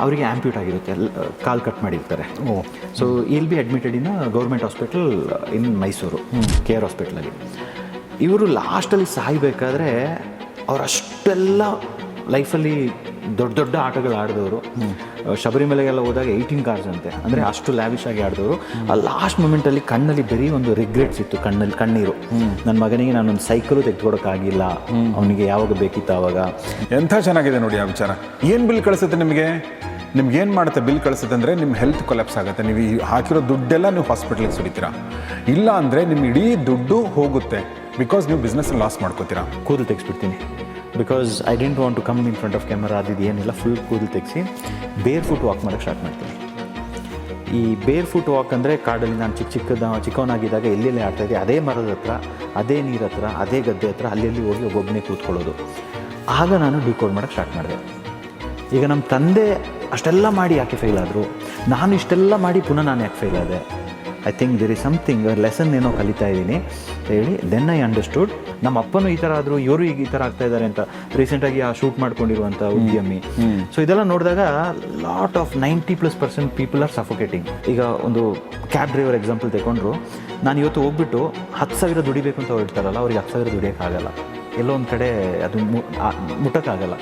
ಅವರಿಗೆ ಆ್ಯಂಪ್ಯೂಟ್ ಆಗಿರುತ್ತೆ, ಕಾಲು ಕಟ್ ಮಾಡಿರ್ತಾರೆ. ಸೊ ಇಲ್ B admitted in government hospital in Mysuru, KR ಹಾಸ್ಪಿಟ್ಲಲ್ಲಿ. ಇವರು ಲಾಸ್ಟಲ್ಲಿ ಸಾಯಬೇಕಾದ್ರೆ ಅವರಷ್ಟೆಲ್ಲ ಲೈಫಲ್ಲಿ ದೊಡ್ಡ ದೊಡ್ಡ ಆಟಗಳು ಆಡಿದವರು, ಶಬರಿಮಲೆಗೆಲ್ಲ ಹೋದಾಗ 18 ಕಾರ್ಸ್ ಅಂತೆ, ಅಂದರೆ ಅಷ್ಟು ಲ್ಯಾವಿಶ್ ಆಗಿ ಆಡಿದವರು. ಆ ಲಾಸ್ಟ್ ಮೂಮೆಂಟಲ್ಲಿ ಕಣ್ಣಲ್ಲಿ ಬರೀ ಒಂದು ರಿಗ್ರೆಟ್ಸ್ ಇತ್ತು, ಕಣ್ಣೀರು. ನನ್ನ ಮಗನಿಗೆ ನಾನೊಂದು ಸೈಕಲು ತೆಗೆದುಕೊಡೋಕ್ಕಾಗಿಲ್ಲ, ಅವನಿಗೆ ಯಾವಾಗ ಬೇಕಿತ್ತು ಆವಾಗ. ಎಂಥ ಚೆನ್ನಾಗಿದೆ ನೋಡಿ ಆ ವಿಚಾರ. ಏನು ಬಿಲ್ ಕಳಿಸುತ್ತೆ ನಿಮಗೆ ಏನು ಮಾಡುತ್ತೆ ಬಿಲ್ ಕಳಿಸುತ್ತೆ ಅಂದರೆ ನಿಮ್ಮ ಹೆಲ್ತ್ ಕೊಲ್ಯಾಪ್ಸ್ ಆಗುತ್ತೆ. ನೀವು ಹಾಕಿರೋ ದುಡ್ಡೆಲ್ಲ ನೀವು ಹಾಸ್ಪಿಟ್ಲಿಗೆ ಸುರಿತೀರಾ, ಇಲ್ಲ ಅಂದರೆ ನಿಮ್ಮ ಇಡೀ ದುಡ್ಡು ಹೋಗುತ್ತೆ. ಬಿಕಾಸ್ ನೀವು ಬಿಸ್ನೆಸ್ ಲಾಸ್ ಮಾಡ್ಕೋತೀರಾ. ಕೂದಲು ತೆಗೆಸ್ಬಿಡ್ತೀನಿ, because I don't want to come in front of camera. ಅದು ಏನಿಲ್ಲ, ಫುಲ್ ಕೂದಲು ತೆಗೆಸಿ ಬೇರ್ ಫುಟ್ ವಾಕ್ ಮಾಡೋಕ್ಕೆ ಸ್ಟಾರ್ಟ್ ಮಾಡ್ತೀನಿ. ಈ ಬೇರ್ ಫುಟ್ ವಾಕ್ ಅಂದರೆ ಕಾಡಲ್ಲಿ ನಾನು ಚಿಕ್ಕವನಾಗಿದ್ದಾಗ ಎಲ್ಲೆಲ್ಲಿ ಆಡ್ತಾಯಿದ್ದೆ, ಅದೇ ಮರದ ಹತ್ರ, ಅದೇ ನೀರ ಹತ್ರ, ಅದೇ ಗದ್ದೆ ಹತ್ರ, ಅಲ್ಲಿ ಹೋಗಿ ಒಬ್ಬೊಬ್ಬನೇ ಕೂತ್ಕೊಳ್ಳೋದು. ಆಗ ನಾನು ಡಿಕೋಡ್ ಮಾಡೋಕ್ಕೆ ಸ್ಟಾರ್ಟ್ ಮಾಡಿದೆ. ಈಗ ನಮ್ಮ ತಂದೆ ಅಷ್ಟೆಲ್ಲ ಮಾಡಿ ಯಾಕೆ ಫೇಲ್ ಆದರು, ನಾನು ಇಷ್ಟೆಲ್ಲ ಮಾಡಿ ಪುನಃ ನಾನು ಯಾಕೆ ಫೇಲ್ ಆದೆ? I think there is something lesson ಏನೋ ಕಲಿತಾ ಇದ್ದೀನಿ ಹೇಳಿ. ದೆನ್ ಐ ಅಂಡರ್ಸ್ಟುಡ್ ನಮ್ಮ ಅಪ್ಪನೂ ಈ ಥರ ಆದರು, ಇವರು ಈಗ ಈ ಥರ ಆಗ್ತಾ ಇದ್ದಾರೆ ಅಂತ. ರೀಸೆಂಟಾಗಿ ಆ ಶೂಟ್ ಮಾಡ್ಕೊಂಡಿರುವಂಥ ಉದ್ಯಮಿ. ಸೊ ಇದೆಲ್ಲ ನೋಡಿದಾಗ lot of 90+% people are suffocating. ಈಗ ಒಂದು ಕ್ಯಾಬ್ ಡ್ರೈವರ್ ಎಕ್ಸಾಂಪಲ್ ತಗೊಂಡ್ರು, ನಾನು ಇವತ್ತು ಹೋಗ್ಬಿಟ್ಟು 10,000 ದುಡಿಬೇಕು ಅಂತ ಹೊರಡ್ತಾರಲ್ಲ, ಅವ್ರಿಗೆ 10,000 ದುಡಿಯೋಕ್ಕಾಗಲ್ಲ, ಎಲ್ಲೋ ಒಂದು ಕಡೆ ಅದು ಮುಟ್ಟೋಕ್ಕಾಗಲ್ಲ.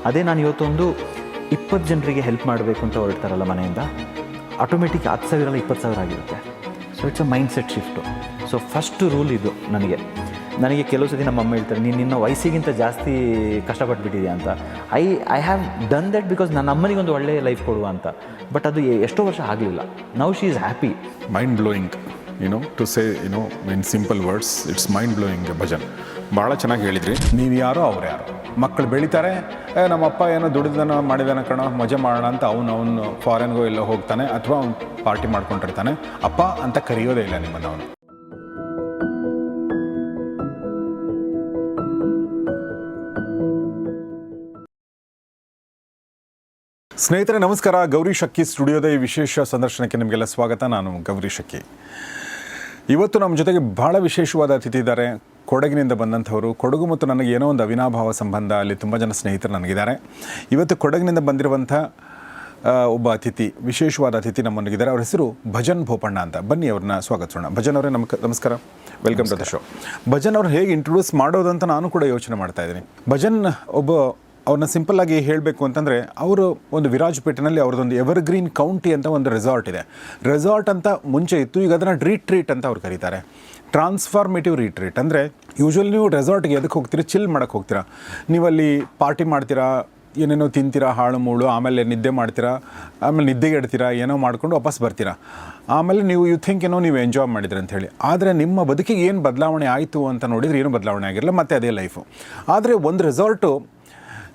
ಅದೇ ನಾನು ಇವತ್ತೊಂದು 20 ಜನರಿಗೆ ಹೆಲ್ಪ್ ಮಾಡಬೇಕು ಅಂತ ಹೊರಡ್ತಾರಲ್ಲ ಮನೆಯಿಂದ, ಆಟೋಮೆಟಿಕ್ 10,000 ಅಲ್ಲ 20,000 ಆಗಿರುತ್ತೆ. So it's a mind set shift. So first rule ಇದು ನನಗೆ ಕೆಲವು ಸತಿ ನಮ್ಮ ಅಮ್ಮ ಹೇಳ್ತಾರೆ, ನೀನು ನಿನ್ನ ವಯಸ್ಸಿಗಿಂತ ಜಾಸ್ತಿ ಕಷ್ಟಪಟ್ಟುಬಿಟ್ಟಿದ್ಯಾ ಅಂತ. I have done that because ನನ್ನ ಅಮ್ಮನಿಗೊಂದು ಒಳ್ಳೆಯ ಲೈಫ್ ಕೊಡುವ ಅಂತ. ಬಟ್ ಅದು ಎಷ್ಟೋ ವರ್ಷ ಆಗಲಿಲ್ಲ. Now she is happy. Mind blowing, to say in simple words, it's mind blowing. Bhajan ಭಾಳ ಚೆನ್ನಾಗಿ ಹೇಳಿದ್ರಿ. ನೀವು ಯಾರೋ ಅವ್ರು ಯಾರೋ, ಮಕ್ಕಳು ಬೆಳೀತಾರೆ, ನಮ್ಮಪ್ಪ ಏನೋ ದುಡಿದನ ಮಾಡಿದಾನ ಕಣ, ಮಜಾ ಮಾಡೋಣ ಅಂತ ಅವನು ಫಾರಿನ್ಗೋ ಎಲ್ಲೋ ಹೋಗ್ತಾನೆ, ಅಥವಾ ಅವ್ನು ಪಾರ್ಟಿ ಮಾಡ್ಕೊಂಡಿರ್ತಾನೆ. ಅಪ್ಪ ಅಂತ ಕರೆಯೋದೇ ಇಲ್ಲ ನಿಮ್ಮನ್ನು ಅವನು. ಸ್ನೇಹಿತರೆ ನಮಸ್ಕಾರ. ಗೌರಿ ಶಕ್ಕಿ ಸ್ಟುಡಿಯೋದ ಈ ವಿಶೇಷ ಸಂದರ್ಶನಕ್ಕೆ ನಿಮಗೆಲ್ಲ ಸ್ವಾಗತ. ನಾನು ಗೌರಿ ಶಕ್ಕಿ. ಇವತ್ತು ನಮ್ಮ ಜೊತೆಗೆ ಭಾಳ ವಿಶೇಷವಾದ ಅತಿಥಿ ಇದ್ದಾರೆ. ಕೊಡಗಿನಿಂದ ಬಂದಂಥವರು. ಕೊಡಗು ಮತ್ತು ನನಗೆ ಏನೋ ಒಂದು ಅವಿನಾಭಾವ ಸಂಬಂಧ, ಅಲ್ಲಿ ತುಂಬ ಜನ ಸ್ನೇಹಿತರು ನನಗಿದ್ದಾರೆ. ಇವತ್ತು ಕೊಡಗಿನಿಂದ ಬಂದಿರುವಂಥ ಒಬ್ಬ ಅತಿಥಿ, ವಿಶೇಷವಾದ ಅತಿಥಿ ನಮ್ಮೊಂದಿಗಿದ್ದಾರೆ. ಅವ್ರ ಹೆಸರು ಭಜನ್ ಬೋಪಣ್ಣ ಅಂತ. ಬನ್ನಿ ಅವ್ರನ್ನ ಸ್ವಾಗತಿಸೋಣ. ಭಜನ್ ಅವರೇ ನಮಸ್ಕಾರ, welcome to the show. Bhajan ಅವ್ರು ಹೇಗೆ ಇಂಟ್ರೊಡ್ಯೂಸ್ ಮಾಡೋದಂತ ನಾನು ಕೂಡ ಯೋಚನೆ ಮಾಡ್ತಾ ಇದ್ದೀನಿ. ಭಜನ್ ಅವ್ರನ್ನ ಸಿಂಪಲ್ಲಾಗಿ ಹೇಳಬೇಕು ಅಂತಂದರೆ, ಅವರು ಒಂದು ವಿರಾಜಪೇಟೆನಲ್ಲಿ ಅವ್ರದ್ದೊಂದು ಎವರ್ಗ್ರೀನ್ ಕೌಂಟಿ ಅಂತ ಒಂದು ರೆಸಾರ್ಟ್ ಇದೆ. ರೆಸಾರ್ಟ್ ಅಂತ ಮುಂಚೆ ಇತ್ತು, ಈಗ ಅದನ್ನು ರೀಟ್ರೀಟ್ ಅಂತ ಅವ್ರು ಕರೀತಾರೆ. ಟ್ರಾನ್ಸ್ಫಾರ್ಮೇಟಿವ್ ರೀಟ್ರೀಟ್ ಅಂದರೆ, ಯೂಶ್ವಲಿ ನೀವು ರೆಸಾರ್ಟ್ಗೆ ಎದಕ್ಕೆ ಹೋಗ್ತೀರಾ? ಚಿಲ್ ಮಾಡೋಕ್ಕೆ ಹೋಗ್ತೀರಾ. ನೀವಲ್ಲಿ ಪಾರ್ಟಿ ಮಾಡ್ತೀರಾ, ಏನೇನೋ ತಿಂತೀರಾ ಹಾಳು ಮೂಳು, ಆಮೇಲೆ ನಿದ್ದೆ ಮಾಡ್ತೀರಾ, ಆಮೇಲೆ ನಿದ್ದೆಗೆ ಇಡ್ತೀರಾ, ಏನೋ ಮಾಡ್ಕೊಂಡು ವಾಪಸ್ ಬರ್ತೀರಾ. ಆಮೇಲೆ ನೀವು ಥಿಂಕ್ ಏನೋ ನೀವು ಎಂಜಾಯ್ ಮಾಡಿದ್ರಿ ಅಂತ ಹೇಳಿ. ಆದರೆ ನಿಮ್ಮ ಬದುಕಿಗೆ ಏನು ಬದಲಾವಣೆ ಆಯಿತು ಅಂತ ನೋಡಿದರೆ ಏನೂ ಬದಲಾವಣೆ ಆಗಿರಲ್ಲ, ಮತ್ತು ಅದೇ ಲೈಫು. ಆದರೆ ಒಂದು ರೆಸಾರ್ಟು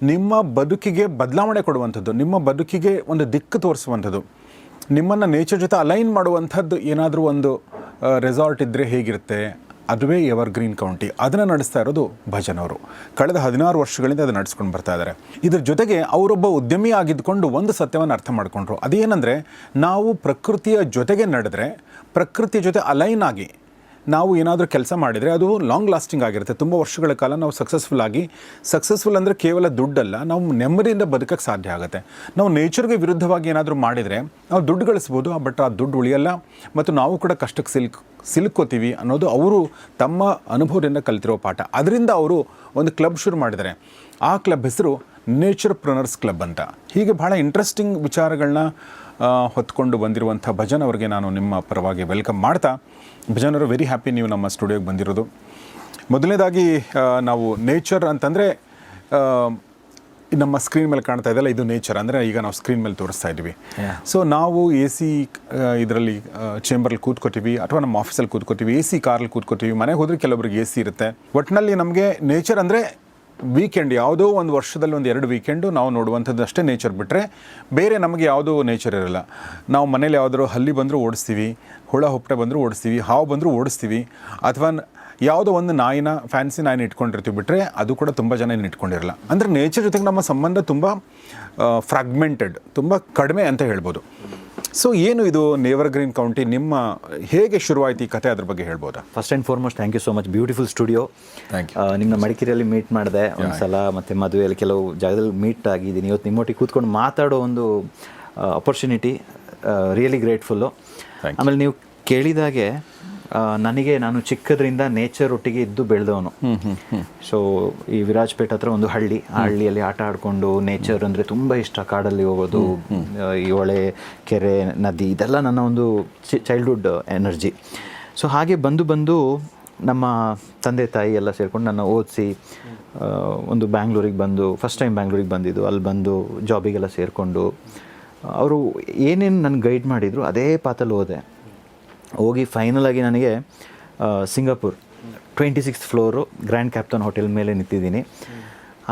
ನಿಮ್ಮ ಬದುಕಿಗೆ ಬದಲಾವಣೆ ಕೊಡುವಂಥದ್ದು, ನಿಮ್ಮ ಬದುಕಿಗೆ ಒಂದು ದಿಕ್ಕು ತೋರಿಸುವಂಥದ್ದು, ನಿಮ್ಮನ್ನು ನೇಚರ್ ಜೊತೆ ಅಲೈನ್ ಮಾಡುವಂಥದ್ದು ಏನಾದರೂ ಒಂದು ರೆಸಾರ್ಟ್ ಇದ್ದರೆ ಹೇಗಿರುತ್ತೆ, ಅದುವೇ ಎವರ್ಗ್ರೀನ್ ಕೌಂಟಿ. ಅದನ್ನು ನಡೆಸ್ತಾ ಇರೋದು ಭಜನ್ ಅವರು. ಕಳೆದ 16 ವರ್ಷಗಳಿಂದ ಅದು ನಡೆಸ್ಕೊಂಡು ಬರ್ತಾ ಇದ್ದಾರೆ. ಇದ್ರ ಜೊತೆಗೆ ಅವರೊಬ್ಬ ಉದ್ಯಮಿ ಆಗಿದ್ದುಕೊಂಡು ಒಂದು ಸತ್ಯವನ್ನು ಅರ್ಥ ಮಾಡಿಕೊಂಡ್ರು. ಅದೇನೆಂದರೆ, ನಾವು ಪ್ರಕೃತಿಯ ಜೊತೆಗೆ ನಡೆದರೆ, ಪ್ರಕೃತಿಯ ಜೊತೆ ಅಲೈನ್ ಆಗಿ ನಾವು ಏನಾದರೂ ಕೆಲಸ ಮಾಡಿದರೆ ಅದು ಲಾಂಗ್ ಲಾಸ್ಟಿಂಗ್ ಆಗಿರುತ್ತೆ. ತುಂಬ ವರ್ಷಗಳ ಕಾಲ ನಾವು ಸಕ್ಸಸ್ಫುಲ್ ಅಂದರೆ ಕೇವಲ ದುಡ್ಡಲ್ಲ, ನಾವು ನೆಮ್ಮದಿಯಿಂದ ಬದುಕಕ್ಕೆ ಸಾಧ್ಯ ಆಗುತ್ತೆ. ನಾವು ನೇಚರ್ಗೆ ವಿರುದ್ಧವಾಗಿ ಏನಾದರೂ ಮಾಡಿದರೆ ನಾವು ದುಡ್ಡು ಗಳಿಸ್ಬೋದು, ಬಟ್ ಆ ದುಡ್ಡು ಉಳಿಯಲ್ಲ, ಮತ್ತು ನಾವು ಕೂಡ ಕಷ್ಟಕ್ಕೆ ಸಿಲುಕೋತೀವಿ ಅನ್ನೋದು ಅವರು ತಮ್ಮ ಅನುಭವದಿಂದ ಕಲಿತಿರೋ ಪಾಠ. ಅದರಿಂದ ಅವರು ಒಂದು ಕ್ಲಬ್ ಶುರು ಮಾಡಿದ್ದಾರೆ. ಆ ಕ್ಲಬ್ ಹೆಸರು ನೇಚರ್ ಪ್ರನರ್ಸ್ ಕ್ಲಬ್ ಅಂತ. ಹೀಗೆ ಭಾಳ ಇಂಟ್ರೆಸ್ಟಿಂಗ್ ವಿಚಾರಗಳನ್ನ ಹೊತ್ಕೊಂಡು ಬಂದಿರುವಂಥ ಭಜನ್ ಅವರಿಗೆ ನಾನು ನಿಮ್ಮ ಪರವಾಗಿ ವೆಲ್ಕಮ್ ಮಾಡ್ತಾ, ಭಜನ್ ಅವರು ವೆರಿ ಹ್ಯಾಪಿ ನೀವು ನಮ್ಮ ಸ್ಟುಡಿಯೋಗೆ ಬಂದಿರೋದು. ಮೊದಲನೇದಾಗಿ ನಾವು ನೇಚರ್ ಅಂತಂದರೆ, ನಮ್ಮ ಸ್ಕ್ರೀನ್ ಮೇಲೆ ಕಾಣ್ತಾ ಇದೆಯಲ್ಲ, ಇದು ನೇಚರ್ ಅಂದರೆ ಈಗ ನಾವು ಸ್ಕ್ರೀನ್ ಮೇಲೆ ತೋರಿಸ್ತಾ ಇದ್ದೀವಿ. ಸೊ ನಾವು AC ಇದರಲ್ಲಿ ಚೇಂಬರಲ್ಲಿ ಕೂತ್ಕೋತೀವಿ, ಅಥವಾ ನಮ್ಮ ಆಫೀಸಲ್ಲಿ ಕೂತ್ಕೋತೀವಿ, AC ಕಾರಲ್ಲಿ ಕೂತ್ಕೋತೀವಿ, ಮನೆಗೆ ಹೋದರೆ ಕೆಲವೊಬ್ರಿಗೆ AC ಇರುತ್ತೆ. ಒಟ್ಟಿನಲ್ಲಿ ನಮಗೆ ನೇಚರ್ ಅಂದರೆ ವೀಕೆಂಡ್, ಯಾವುದೋ ಒಂದು ವರ್ಷದಲ್ಲಿ 1-2 ವೀಕೆಂಡು ನಾವು ನೋಡುವಂಥದ್ದು ಅಷ್ಟೇ ನೇಚರ್. ಬಿಟ್ಟರೆ ಬೇರೆ ನಮಗೆ ಯಾವುದೋ ನೇಚರ್ ಇರಲ್ಲ. ನಾವು ಮನೇಲಿ ಯಾವುದಾದ್ರು ಹಲ್ಲಿ ಬಂದರೂ ಓಡಿಸ್ತೀವಿ, ಹುಳ ಹುಪ್ಪಟೆ ಬಂದರೂ ಓಡಿಸ್ತೀವಿ, ಹಾವು ಬಂದರೂ ಓಡಿಸ್ತೀವಿ, ಅಥವಾ ಯಾವುದೋ ಒಂದು ಫ್ಯಾನ್ಸಿ ನಾಯಿನ ಇಟ್ಕೊಂಡಿರ್ತೀವಿ. ಬಿಟ್ಟರೆ ಅದು ಕೂಡ ತುಂಬ ಜನ ಇಟ್ಕೊಂಡಿರಲ್ಲ. ಅಂದರೆ ನೇಚರ್ ಜೊತೆಗೆ ನಮ್ಮ ಸಂಬಂಧ ತುಂಬ ಫ್ರಾಗ್ಮೆಂಟೆಡ್, ತುಂಬ ಕಡಿಮೆ ಅಂತ ಹೇಳ್ಬೋದು. ಸೊ ಏನು ಇದು ಎವರ್ಗ್ರೀನ್ ಕೌಂಟಿ ನಿಮ್ಮ ಹೇಗೆ ಶುರುವಾಯಿತು ಈ ಕತೆ, ಅದ್ರ ಬಗ್ಗೆ ಹೇಳ್ಬೋದಾ? First and foremost thank you so much, beautiful studio. Thank you. ನಿಮ್ಮನ್ನ ಮಡಿಕೇರಿಯಲ್ಲಿ ಮೀಟ್ ಮಾಡಿದೆ ಒಂದ್ಸಲ, ಮತ್ತು ಮದುವೆಯಲ್ಲಿ ಕೆಲವು ಜಾಗದಲ್ಲಿ ಮೀಟ್ ಆಗಿದ್ದೀನಿ. ಇವತ್ತು ನಿಮ್ಮೊಟ್ಟಿಗೆ ಕೂತ್ಕೊಂಡು ಮಾತಾಡೋ ಒಂದು ಅಪರ್ಚುನಿಟಿ, ರಿಯಲಿ ಗ್ರೇಟ್ಫುಲ್ಲು. ಆಮೇಲೆ ನೀವು ಕೇಳಿದಾಗೆ ನಾನು ಚಿಕ್ಕದ್ರಿಂದ ನೇಚರ್ ಒಟ್ಟಿಗೆ ಇದ್ದು ಬೆಳೆದವನು. ಸೊ ಈ ವಿರಾಜಪೇಟೆ ಹತ್ರ ಒಂದು ಹಳ್ಳಿ, ಆ ಹಳ್ಳಿಯಲ್ಲಿ ಆಟ ಆಡಿಕೊಂಡು ನೇಚರ್ ಅಂದರೆ ತುಂಬ ಇಷ್ಟ. ಕಾಡಲ್ಲಿ ಹೋಗೋದು, ಈ ಹೊಳೆ, ಕೆರೆ, ನದಿ, ಇದೆಲ್ಲ ನನ್ನ ಒಂದು ಚೈಲ್ಡ್ಹುಡ್ ಎನರ್ಜಿ. ಸೊ ಹಾಗೆ ಬಂದು ನಮ್ಮ ತಂದೆ ತಾಯಿ ಎಲ್ಲ ಸೇರ್ಕೊಂಡು ನನ್ನ ಓದಿಸಿ ಒಂದು ಬ್ಯಾಂಗ್ಳೂರಿಗೆ ಬಂದು, ಫಸ್ಟ್ ಟೈಮ್ ಬ್ಯಾಂಗ್ಳೂರಿಗೆ ಬಂದಿದ್ದು. ಅಲ್ಲಿ ಬಂದು ಜಾಬಿಗೆಲ್ಲ ಸೇರಿಕೊಂಡು ಅವರು ಏನೇನು ನನಗೆ ಗೈಡ್ ಮಾಡಿದರು ಅದೇ ಪಾತಲ್ಲಿ ಹೋಗಿ ಫೈನಲಾಗಿ ನನಗೆ Singapore 26th floor grand captain hotel ಮೇಲೆ ನಿಂತಿದ್ದೀನಿ.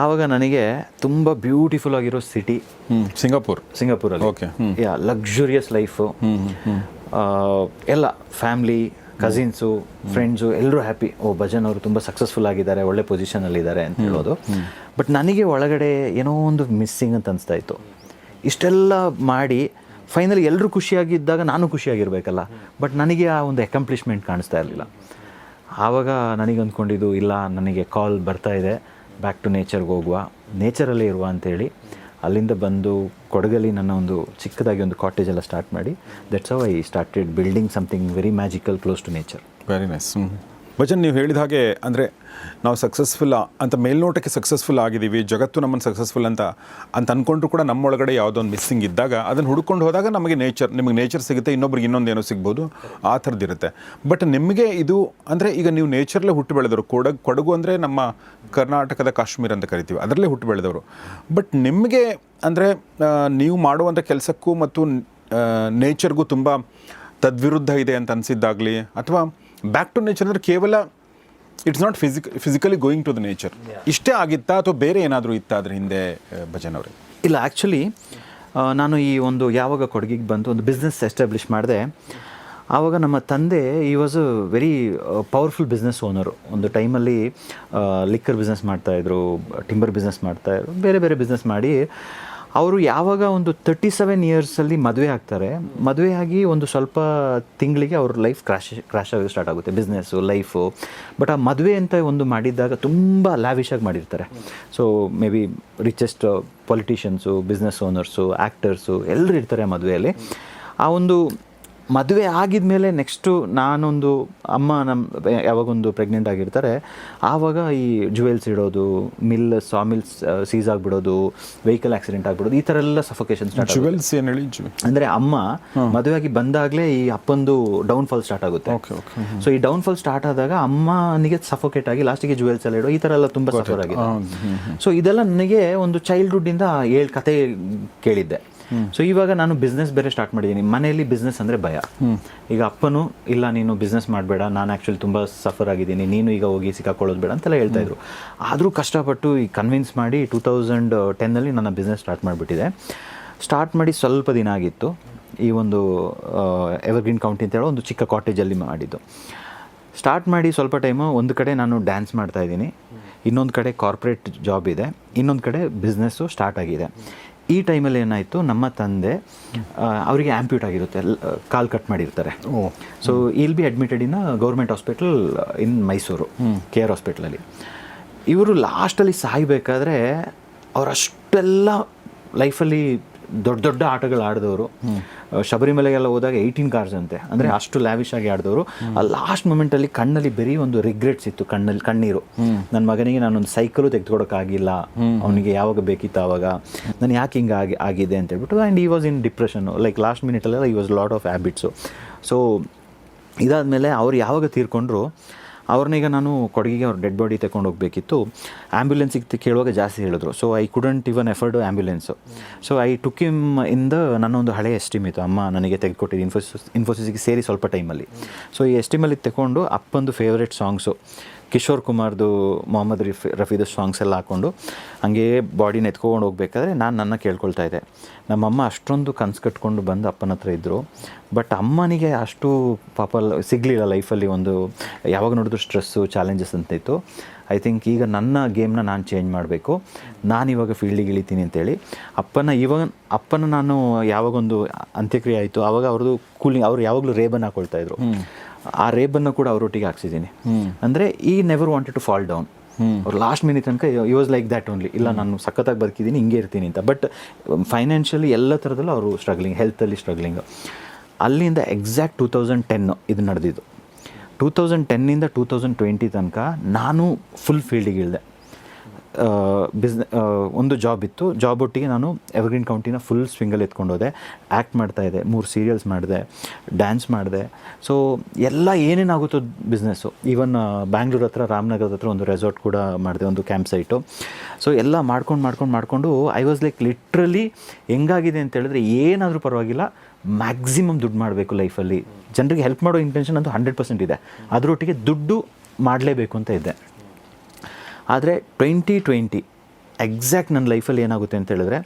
ಆವಾಗ ನನಗೆ ತುಂಬ ಬ್ಯೂಟಿಫುಲ್ ಆಗಿರೋ ಸಿಟಿ ಸಿಂಗಾಪುರಲ್ಲಿ. ಓಕೆ. ಲಕ್ಸುರಿಯಸ್ ಲೈಫು, ಎಲ್ಲ ಫ್ಯಾಮ್ಲಿ, ಕಸಿನ್ಸು, ಫ್ರೆಂಡ್ಸು ಎಲ್ಲರೂ ಹ್ಯಾಪಿ. ಭಜನ್ ಅವರು ತುಂಬ ಸಕ್ಸಸ್ಫುಲ್ ಆಗಿದ್ದಾರೆ, ಒಳ್ಳೆ ಪೊಸಿಷನಲ್ಲಿದ್ದಾರೆ ಅಂತ ಹೇಳೋದು. ಬಟ್ ನನಗೆ ಒಳಗಡೆ ಏನೋ ಒಂದು ಮಿಸ್ಸಿಂಗ್ ಅಂತ ಅನಿಸ್ತಾ ಇತ್ತು. ಇಷ್ಟೆಲ್ಲ ಮಾಡಿ ಫೈನಲಿ ಎಲ್ಲರೂ ಖುಷಿಯಾಗಿದ್ದಾಗ ನಾನು ಖುಷಿಯಾಗಿರಬೇಕಲ್ಲ, ಬಟ್ ನನಗೆ ಆ ಒಂದು ಅಕಂಪ್ಲಿಷ್ಮೆಂಟ್ ಕಾಣಿಸ್ತಾ ಇರಲಿಲ್ಲ. ಆವಾಗ ನನಗೆ ಅಂದ್ಕೊಂಡಿದ್ದು, ಇಲ್ಲ ನನಗೆ ಕಾಲ್ ಬರ್ತಾ ಇದೆ, ಬ್ಯಾಕ್ ಟು ನೇಚರ್ಗೆ ಹೋಗುವ, ನೇಚರಲ್ಲೇ ಇರುವ ಅಂತೇಳಿ ಅಲ್ಲಿಂದ ಬಂದು ಕೊಡಗಲ್ಲಿ ನನ್ನ ಒಂದು ಚಿಕ್ಕದಾಗಿ ಒಂದು ಕಾಟೇಜ್ ಎಲ್ಲ ಸ್ಟಾರ್ಟ್ ಮಾಡಿ, that's how I started building something very magical close to nature. Very nice. Bhajan, ನೀವು ಹೇಳಿದ ಹಾಗೆ ಅಂದರೆ ನಾವು ಸಕ್ಸಸ್ಫುಲ್ ಅಂತ ಮೇಲ್ನೋಟಕ್ಕೆ ಸಕ್ಸಸ್ಫುಲ್ ಆಗಿದ್ದೀವಿ, ಜಗತ್ತು ನಮ್ಮನ್ನು ಸಕ್ಸಸ್ಫುಲ್ ಅಂತ ಅಂದ್ಕೊಂಡ್ರು ಕೂಡ ನಮ್ಮೊಳಗಡೆ ಯಾವುದೋ ಒಂದು ಮಿಸ್ಸಿಂಗ್ ಇದ್ದಾಗ ಅದನ್ನು ಹುಡ್ಕೊಂಡು ಹೋದಾಗ ನಿಮಗೆ ನೇಚರ್ ಸಿಗುತ್ತೆ, ಇನ್ನೊಬ್ರಿಗೆ ಇನ್ನೊಂದೇನೋ ಸಿಗ್ಬೋದು, ಆ ಥರದ್ದಿರುತ್ತೆ. ಬಟ್ ನಿಮಗೆ ಇದು ಅಂದರೆ ಈಗ ನೀವು ನೇಚರಲ್ಲೇ ಹುಟ್ಟು ಬೆಳೆದವರು. ಕೊಡಗು ಅಂದರೆ ನಮ್ಮ ಕರ್ನಾಟಕದ ಕಾಶ್ಮೀರ ಅಂತ ಕರಿತೀವಿ, ಅದರಲ್ಲೇ ಹುಟ್ಟು ಬೆಳೆದವರು. ಬಟ್ ನಿಮಗೆ ಅಂದರೆ ನೀವು ಮಾಡುವಂಥ ಕೆಲಸಕ್ಕೂ ಮತ್ತು ನೇಚರ್ಗೂ ತುಂಬ ತದ್ವಿರುದ್ಧ ಇದೆ ಅಂತ ಅನಿಸಿದ್ದಾಗಲಿ, ಅಥವಾ ಬ್ಯಾಕ್ ಟು ನೇಚರ್ ಅಂದರೆ ಕೇವಲ it's not physically going to the nature ಇಷ್ಟೇ ಆಗಿತ್ತಾ, ಅಥವಾ ಬೇರೆ ಏನಾದರೂ ಇತ್ತಾ ಅದ್ರ ಹಿಂದೆ ಭಜನ್ ಅವರೇ? ಇಲ್ಲ, ಆ್ಯಕ್ಚುಲಿ ನಾನು ಈ ಒಂದು ಯಾವಾಗ ಕೊಡಗಿಗೆ ಬಂದು ಒಂದು ಬಿಸ್ನೆಸ್ ಎಸ್ಟಾಬ್ಲಿಷ್ ಮಾಡಿದೆ, ಆವಾಗ ನಮ್ಮ ತಂದೆ ಈ was a very powerful business owner. ಒಂದು ಟೈಮಲ್ಲಿ ಲಿಕ್ಕರ್ ಬಿಸ್ನೆಸ್ ಮಾಡ್ತಾಯಿದ್ರು, ಟಿಂಬರ್ ಬಿಸ್ನೆಸ್ ಮಾಡ್ತಾಯಿದ್ರು, ಬೇರೆ ಬೇರೆ ಬಿಸ್ನೆಸ್ ಮಾಡಿ ಅವರು ಯಾವಾಗ ಒಂದು 37 ಇಯರ್ಸಲ್ಲಿ ಮದುವೆ ಆಗ್ತಾರೆ. ಮದುವೆ ಆಗಿ ಒಂದು ಸ್ವಲ್ಪ ತಿಂಗಳಿಗೆ ಅವ್ರ ಲೈಫ್ ಕ್ರ್ಯಾಶ್ ಆಗಿ ಸ್ಟಾರ್ಟ್ ಆಗುತ್ತೆ, ಬಿಸ್ನೆಸ್ಸು, ಲೈಫು. ಬಟ್ ಆ ಮದುವೆ ಅಂತ ಒಂದು ಮಾಡಿದ್ದಾಗ ತುಂಬ ಲ್ಯಾವಿಶಾಗಿ ಮಾಡಿರ್ತಾರೆ. So may be richest politicians, business owners, actors ಎಲ್ಲರೂ ಇರ್ತಾರೆ ಆ ಮದುವೆಯಲ್ಲಿ. ಆ ಒಂದು ಮದುವೆ ಆಗಿದ್ಮೇಲೆ ನೆಕ್ಸ್ಟು ನಾನೊಂದು ಯಾವಾಗೊಂದು ಪ್ರೆಗ್ನೆಂಟ್ ಆಗಿರ್ತಾರೆ, ಆವಾಗ ಈ ಜುವೆಲ್ಸ್ ಇಡೋದು, ಸಾಮಿಲ್ಸ್ ಸೀಸ್ ಆಗಿಬಿಡೋದು, ವೆಹಿಕಲ್ ಆಕ್ಸಿಡೆಂಟ್ ಆಗಿಬಿಡೋದು, ಈ ಥರ ಎಲ್ಲ ಸಫೋಕೇಶನ್ ಸ್ಟಾರ್ಟ್. ಜುವೆಲ್ಸ್ ಏನು ಹೇಳಿ? ಅಂದರೆ ಅಮ್ಮ ಮದುವೆಯಾಗಿ ಬಂದಾಗಲೇ ಈ ಅಪ್ಪಂದು ಡೌನ್ಫಾಲ್ ಸ್ಟಾರ್ಟ್ ಆಗುತ್ತೆ. ಸೊ ಈ ಡೌನ್ಫಾಲ್ ಸ್ಟಾರ್ಟ್ ಆದಾಗ ಅಮ್ಮನಿಗೆ ಸಫೋಕೇಟ್ ಆಗಿ ಲಾಸ್ಟಿಗೆ ಜುವೆಲ್ಸ್ ಎಲ್ಲ ಇಡೋ, ಈ ಥರ ಎಲ್ಲ ತುಂಬ ಸಫರ್ ಆಗಿದೆ. ಸೊ ಇದೆಲ್ಲ ನನಗೆ ಒಂದು ಚೈಲ್ಡ್ಹುಡ್ಡಿಂದ ಕತೆ ಕೇಳಿದ್ದೆ. ಸೊ ಇವಾಗ ನಾನು ಬಿಸ್ನೆಸ್ ಬೇರೆ ಸ್ಟಾರ್ಟ್ ಮಾಡಿದ್ದೀನಿ. ಮನೆಯಲ್ಲಿ ಬಿಸ್ನೆಸ್ ಅಂದರೆ ಭಯ. ಈಗ ಅಪ್ಪನು, ಇಲ್ಲ ನೀನು ಬಿಸ್ನೆಸ್ ಮಾಡಬೇಡ, ನಾನು ಆ್ಯಕ್ಚುಲಿ ತುಂಬ ಸಫರ್ ಆಗಿದ್ದೀನಿ, ನೀನು ಈಗ ಹೋಗಿ ಸಿಕ್ಕಾಕೊಳ್ಳೋದು ಬೇಡ ಅಂತೆಲ್ಲ ಹೇಳ್ತಾಯಿದ್ರು. ಆದರೂ ಕಷ್ಟಪಟ್ಟು ಈ ಕನ್ವಿನ್ಸ್ ಮಾಡಿ 2010 ನನ್ನ ಬಿಸ್ನೆಸ್ ಸ್ಟಾರ್ಟ್ ಮಾಡಿಬಿಟ್ಟಿದೆ. ಸ್ಟಾರ್ಟ್ ಮಾಡಿ ಸ್ವಲ್ಪ ದಿನ ಆಗಿತ್ತು. ಈ ಒಂದು ಎವರ್ಗ್ರೀನ್ ಕೌಂಟಿ ಅಂತ ಹೇಳೋ ಒಂದು ಚಿಕ್ಕ ಕಾಟೇಜಲ್ಲಿ ಮಾಡಿದ್ದು. ಸ್ಟಾರ್ಟ್ ಮಾಡಿ ಸ್ವಲ್ಪ ಟೈಮು ಒಂದು ಕಡೆ ನಾನು ಡ್ಯಾನ್ಸ್ ಮಾಡ್ತಾಯಿದ್ದೀನಿ, ಇನ್ನೊಂದು ಕಡೆ ಕಾರ್ಪೊರೇಟ್ ಜಾಬ್ ಇದೆ, ಇನ್ನೊಂದು ಕಡೆ ಬಿಸ್ನೆಸ್ಸು ಸ್ಟಾರ್ಟ್ ಆಗಿದೆ. ಈ ಟೈಮಲ್ಲಿ ಏನಾಯಿತು, ನಮ್ಮ ತಂದೆ ಅವರಿಗೆ ಆ್ಯಂಪ್ಯೂಟ್ ಆಗಿರುತ್ತೆ, ಕಾಲು ಕಟ್ ಮಾಡಿರ್ತಾರೆ. ಸೊ ಇಲ್ B admitted in government hospital in Mysuru, KR ಹಾಸ್ಪಿಟ್ಲಲ್ಲಿ. ಇವರು ಲಾಸ್ಟಲ್ಲಿ ಸಾಯಬೇಕಾದ್ರೆ ಅವರಷ್ಟೆಲ್ಲ ಲೈಫಲ್ಲಿ ದೊಡ್ಡ ದೊಡ್ಡ ಆಟಗಳು ಆಡಿದವರು. ಶಬರಿಮಲೆಗೆಲ್ಲ ಹೋದಾಗ 18 ಕಾರ್ಸ್ ಅಂತೆ, ಅಂದರೆ ಅಷ್ಟು ಲ್ಯಾವಿಶ್ ಆಗಿ ಆಡಿದವರು. ಆ ಲಾಸ್ಟ್ ಮೂಮೆಂಟಲ್ಲಿ ಕಣ್ಣಲ್ಲಿ ಬರೀ ಒಂದು ರಿಗ್ರೆಟ್ಸ್ ಇತ್ತು, ಕಣ್ಣೀರು. ನನ್ನ ಮಗನಿಗೆ ನಾನೊಂದು ಸೈಕಲು ತೆಗೆದುಕೊಡೋಕ್ಕಾಗಿಲ್ಲ, ಅವನಿಗೆ ಯಾವಾಗ ಬೇಕಿತ್ತು ಆವಾಗ, ನಾನು ಯಾಕೆ ಹಿಂಗೆ ಆಗಿದೆ ಅಂತ ಹೇಳ್ಬಿಟ್ಟು. And he was in depression, like last ಮಿನಿಟಲ್ಲೆಲ್ಲ he was lot of habits. So ಇದಾದಮೇಲೆ ಅವ್ರು ಯಾವಾಗ ತೀರ್ಕೊಂಡ್ರು, ಅವ್ರನ್ನೀಗ ನಾನು ಕೊಡಗಿಗೆ ಅವ್ರ ಡೆಡ್ ಬಾಡಿ ತಗೊಂಡು ಹೋಗಬೇಕಿತ್ತು. ಆ್ಯಂಬ್ಯುಲೆನ್ಸಿಗೆ ಕೇಳುವಾಗ ಜಾಸ್ತಿ ಹೇಳಿದ್ರು. So I couldn't even afford ambulance. So I took him ನನ್ನೊಂದು ಹಳೆ ಎಸ್ಟಿಮ್ ಇತ್ತು, ಅಮ್ಮ ನನಗೆ ತೆಗೆದುಕೊಟ್ಟಿದ್ದು ಇನ್ಫೋಸಿಸ್ಗೆ ಸೇರಿ ಸ್ವಲ್ಪ ಟೈಮಲ್ಲಿ. ಸೊ ಈ ಎಸ್ಟಿಮಲ್ಲಿ ತಗೊಂಡು ಅಪ್ಪಂದು ಫೇವ್ರೆಟ್ ಸಾಂಗ್ಸು, ಕಿಶೋರ್ ಕುಮಾರ್ದು, ಮೊಹಮ್ಮದ್ ರಫೀದು ಸಾಂಗ್ಸ್ ಎಲ್ಲ ಹಾಕ್ಕೊಂಡು ಹಂಗೆ ಬಾಡಿನ ಎತ್ಕೊಂಡು ಹೋಗ್ಬೇಕಾದ್ರೆ ನನ್ನ ಕೇಳ್ಕೊಳ್ತಾ ಇದ್ದೆ. ನಮ್ಮಮ್ಮ ಅಷ್ಟೊಂದು ಕನಸು ಕಟ್ಕೊಂಡು ಬಂದು ಅಪ್ಪನ ಹತ್ರ ಇದ್ದರು. ಬಟ್ ಅಮ್ಮನಿಗೆ ಅಷ್ಟು ಪಾಪ ಸಿಗಲಿಲ್ಲ ಲೈಫಲ್ಲಿ. ಒಂದು ಯಾವಾಗ ನೋಡಿದ್ರು ಸ್ಟ್ರೆಸ್ಸು, ಚಾಲೆಂಜಸ್ ಅಂತ ಇತ್ತು. ಐ ಥಿಂಕ್ ಈಗ ನನ್ನ ಗೇಮ್ನ ನಾನು ಚೇಂಜ್ ಮಾಡಬೇಕು, ನಾನಿವಾಗ ಫೀಲ್ಡಿಗೆ ಇಳಿತೀನಿ ಅಂತೇಳಿ ಅಪ್ಪನ ನಾನು ಯಾವಾಗೊಂದು ಅಂತ್ಯಕ್ರಿಯೆ ಆಯಿತು ಆವಾಗ ಅವ್ರದ್ದು ಕೂಲಿಂಗ್, ಅವ್ರು ಯಾವಾಗಲೂ ರೇಬನ್ ಹಾಕೊಳ್ತಾಯಿದ್ರು, ಆ ರೇಬನ್ನು ಕೂಡ ಅವರೊಟ್ಟಿಗೆ ಹಾಕ್ಸಿದ್ದೀನಿ. ಅಂದರೆ he never wanted to fall down. ಅವ್ರು ಲಾಸ್ಟ್ ಮಿನಿಟ್ ತನಕ he was like that only, ಇಲ್ಲ ನಾನು ಸಖತ್ತಾಗಿ ಬದುಕಿದ್ದೀನಿ, ಹಿಂಗೆ ಇರ್ತೀನಿ ಅಂತ. ಬಟ್ ಫೈನಾನ್ಷಿಯಲಿ ಎಲ್ಲ ಥರದಲ್ಲೂ ಅವರು ಸ್ಟ್ರಗ್ಲಿಂಗ್, ಹೆಲ್ತಲ್ಲಿ ಸ್ಟ್ರಗ್ಲಿಂಗ್. ಅಲ್ಲಿಂದ ಎಕ್ಸಾಕ್ಟ್ 2010 ಇದು ನಡೆದಿದ್ದು. 2010 2020 ತನಕ ನಾನು ಫುಲ್ ಫೀಲ್ಡಿಗೆ ಇಳಿದೆ. ಒಂದು ಜಾಬ್ ಇತ್ತು, ಜಾಬ್ ಒಟ್ಟಿಗೆ ನಾನು ಎವರ್ಗ್ರೀನ್ ಕೌಂಟಿನ ಫುಲ್ ಸ್ವಿಂಗಲ್ಲಿ ಎತ್ಕೊಂಡು ಹೋದೆ. ಆ್ಯಕ್ಟ್ ಮಾಡ್ತಾಯಿದ್ದೆ, 3 ಸೀರಿಯಲ್ಸ್ ಮಾಡಿದೆ, ಡ್ಯಾನ್ಸ್ ಮಾಡಿದೆ. ಸೊ ಎಲ್ಲ ಏನೇನಾಗುತ್ತೋ ಬಿಸ್ನೆಸ್ಸು. ಈವನ್ ಬ್ಯಾಂಗ್ಳೂರ್ ಹತ್ರ, ರಾಮನಗರದ ಹತ್ರ ಒಂದು ರೆಸಾರ್ಟ್ ಕೂಡ ಮಾಡಿದೆ, ಒಂದು ಕ್ಯಾಂಪ್ ಸೈಟು. ಸೊ ಎಲ್ಲ ಮಾಡ್ಕೊಂಡು ಐ ವಾಸ್ ಲೈಕ್ ಲಿಟ್ರಲಿ ಹೆಂಗಾಗಿದೆ ಅಂತ ಹೇಳಿದ್ರೆ, ಏನಾದರೂ ಪರವಾಗಿಲ್ಲ, ಮ್ಯಾಕ್ಸಿಮಮ್ ದುಡ್ಡು ಮಾಡಬೇಕು ಲೈಫಲ್ಲಿ. ಜನರಿಗೆ ಹೆಲ್ಪ್ ಮಾಡೋ ಇಂಟೆನ್ಷನ್ ಅಂತೂ 100% ಇದೆ, ಅದರೊಟ್ಟಿಗೆ ದುಡ್ಡು ಮಾಡಲೇಬೇಕು ಅಂತ ಇದ್ದೆ. ಆದರೆ 2020 ಎಕ್ಸಾಕ್ಟ್ ನನ್ನ ಲೈಫಲ್ಲಿ ಏನಾಗುತ್ತೆ ಅಂತ ಹೇಳಿದ್ರೆ,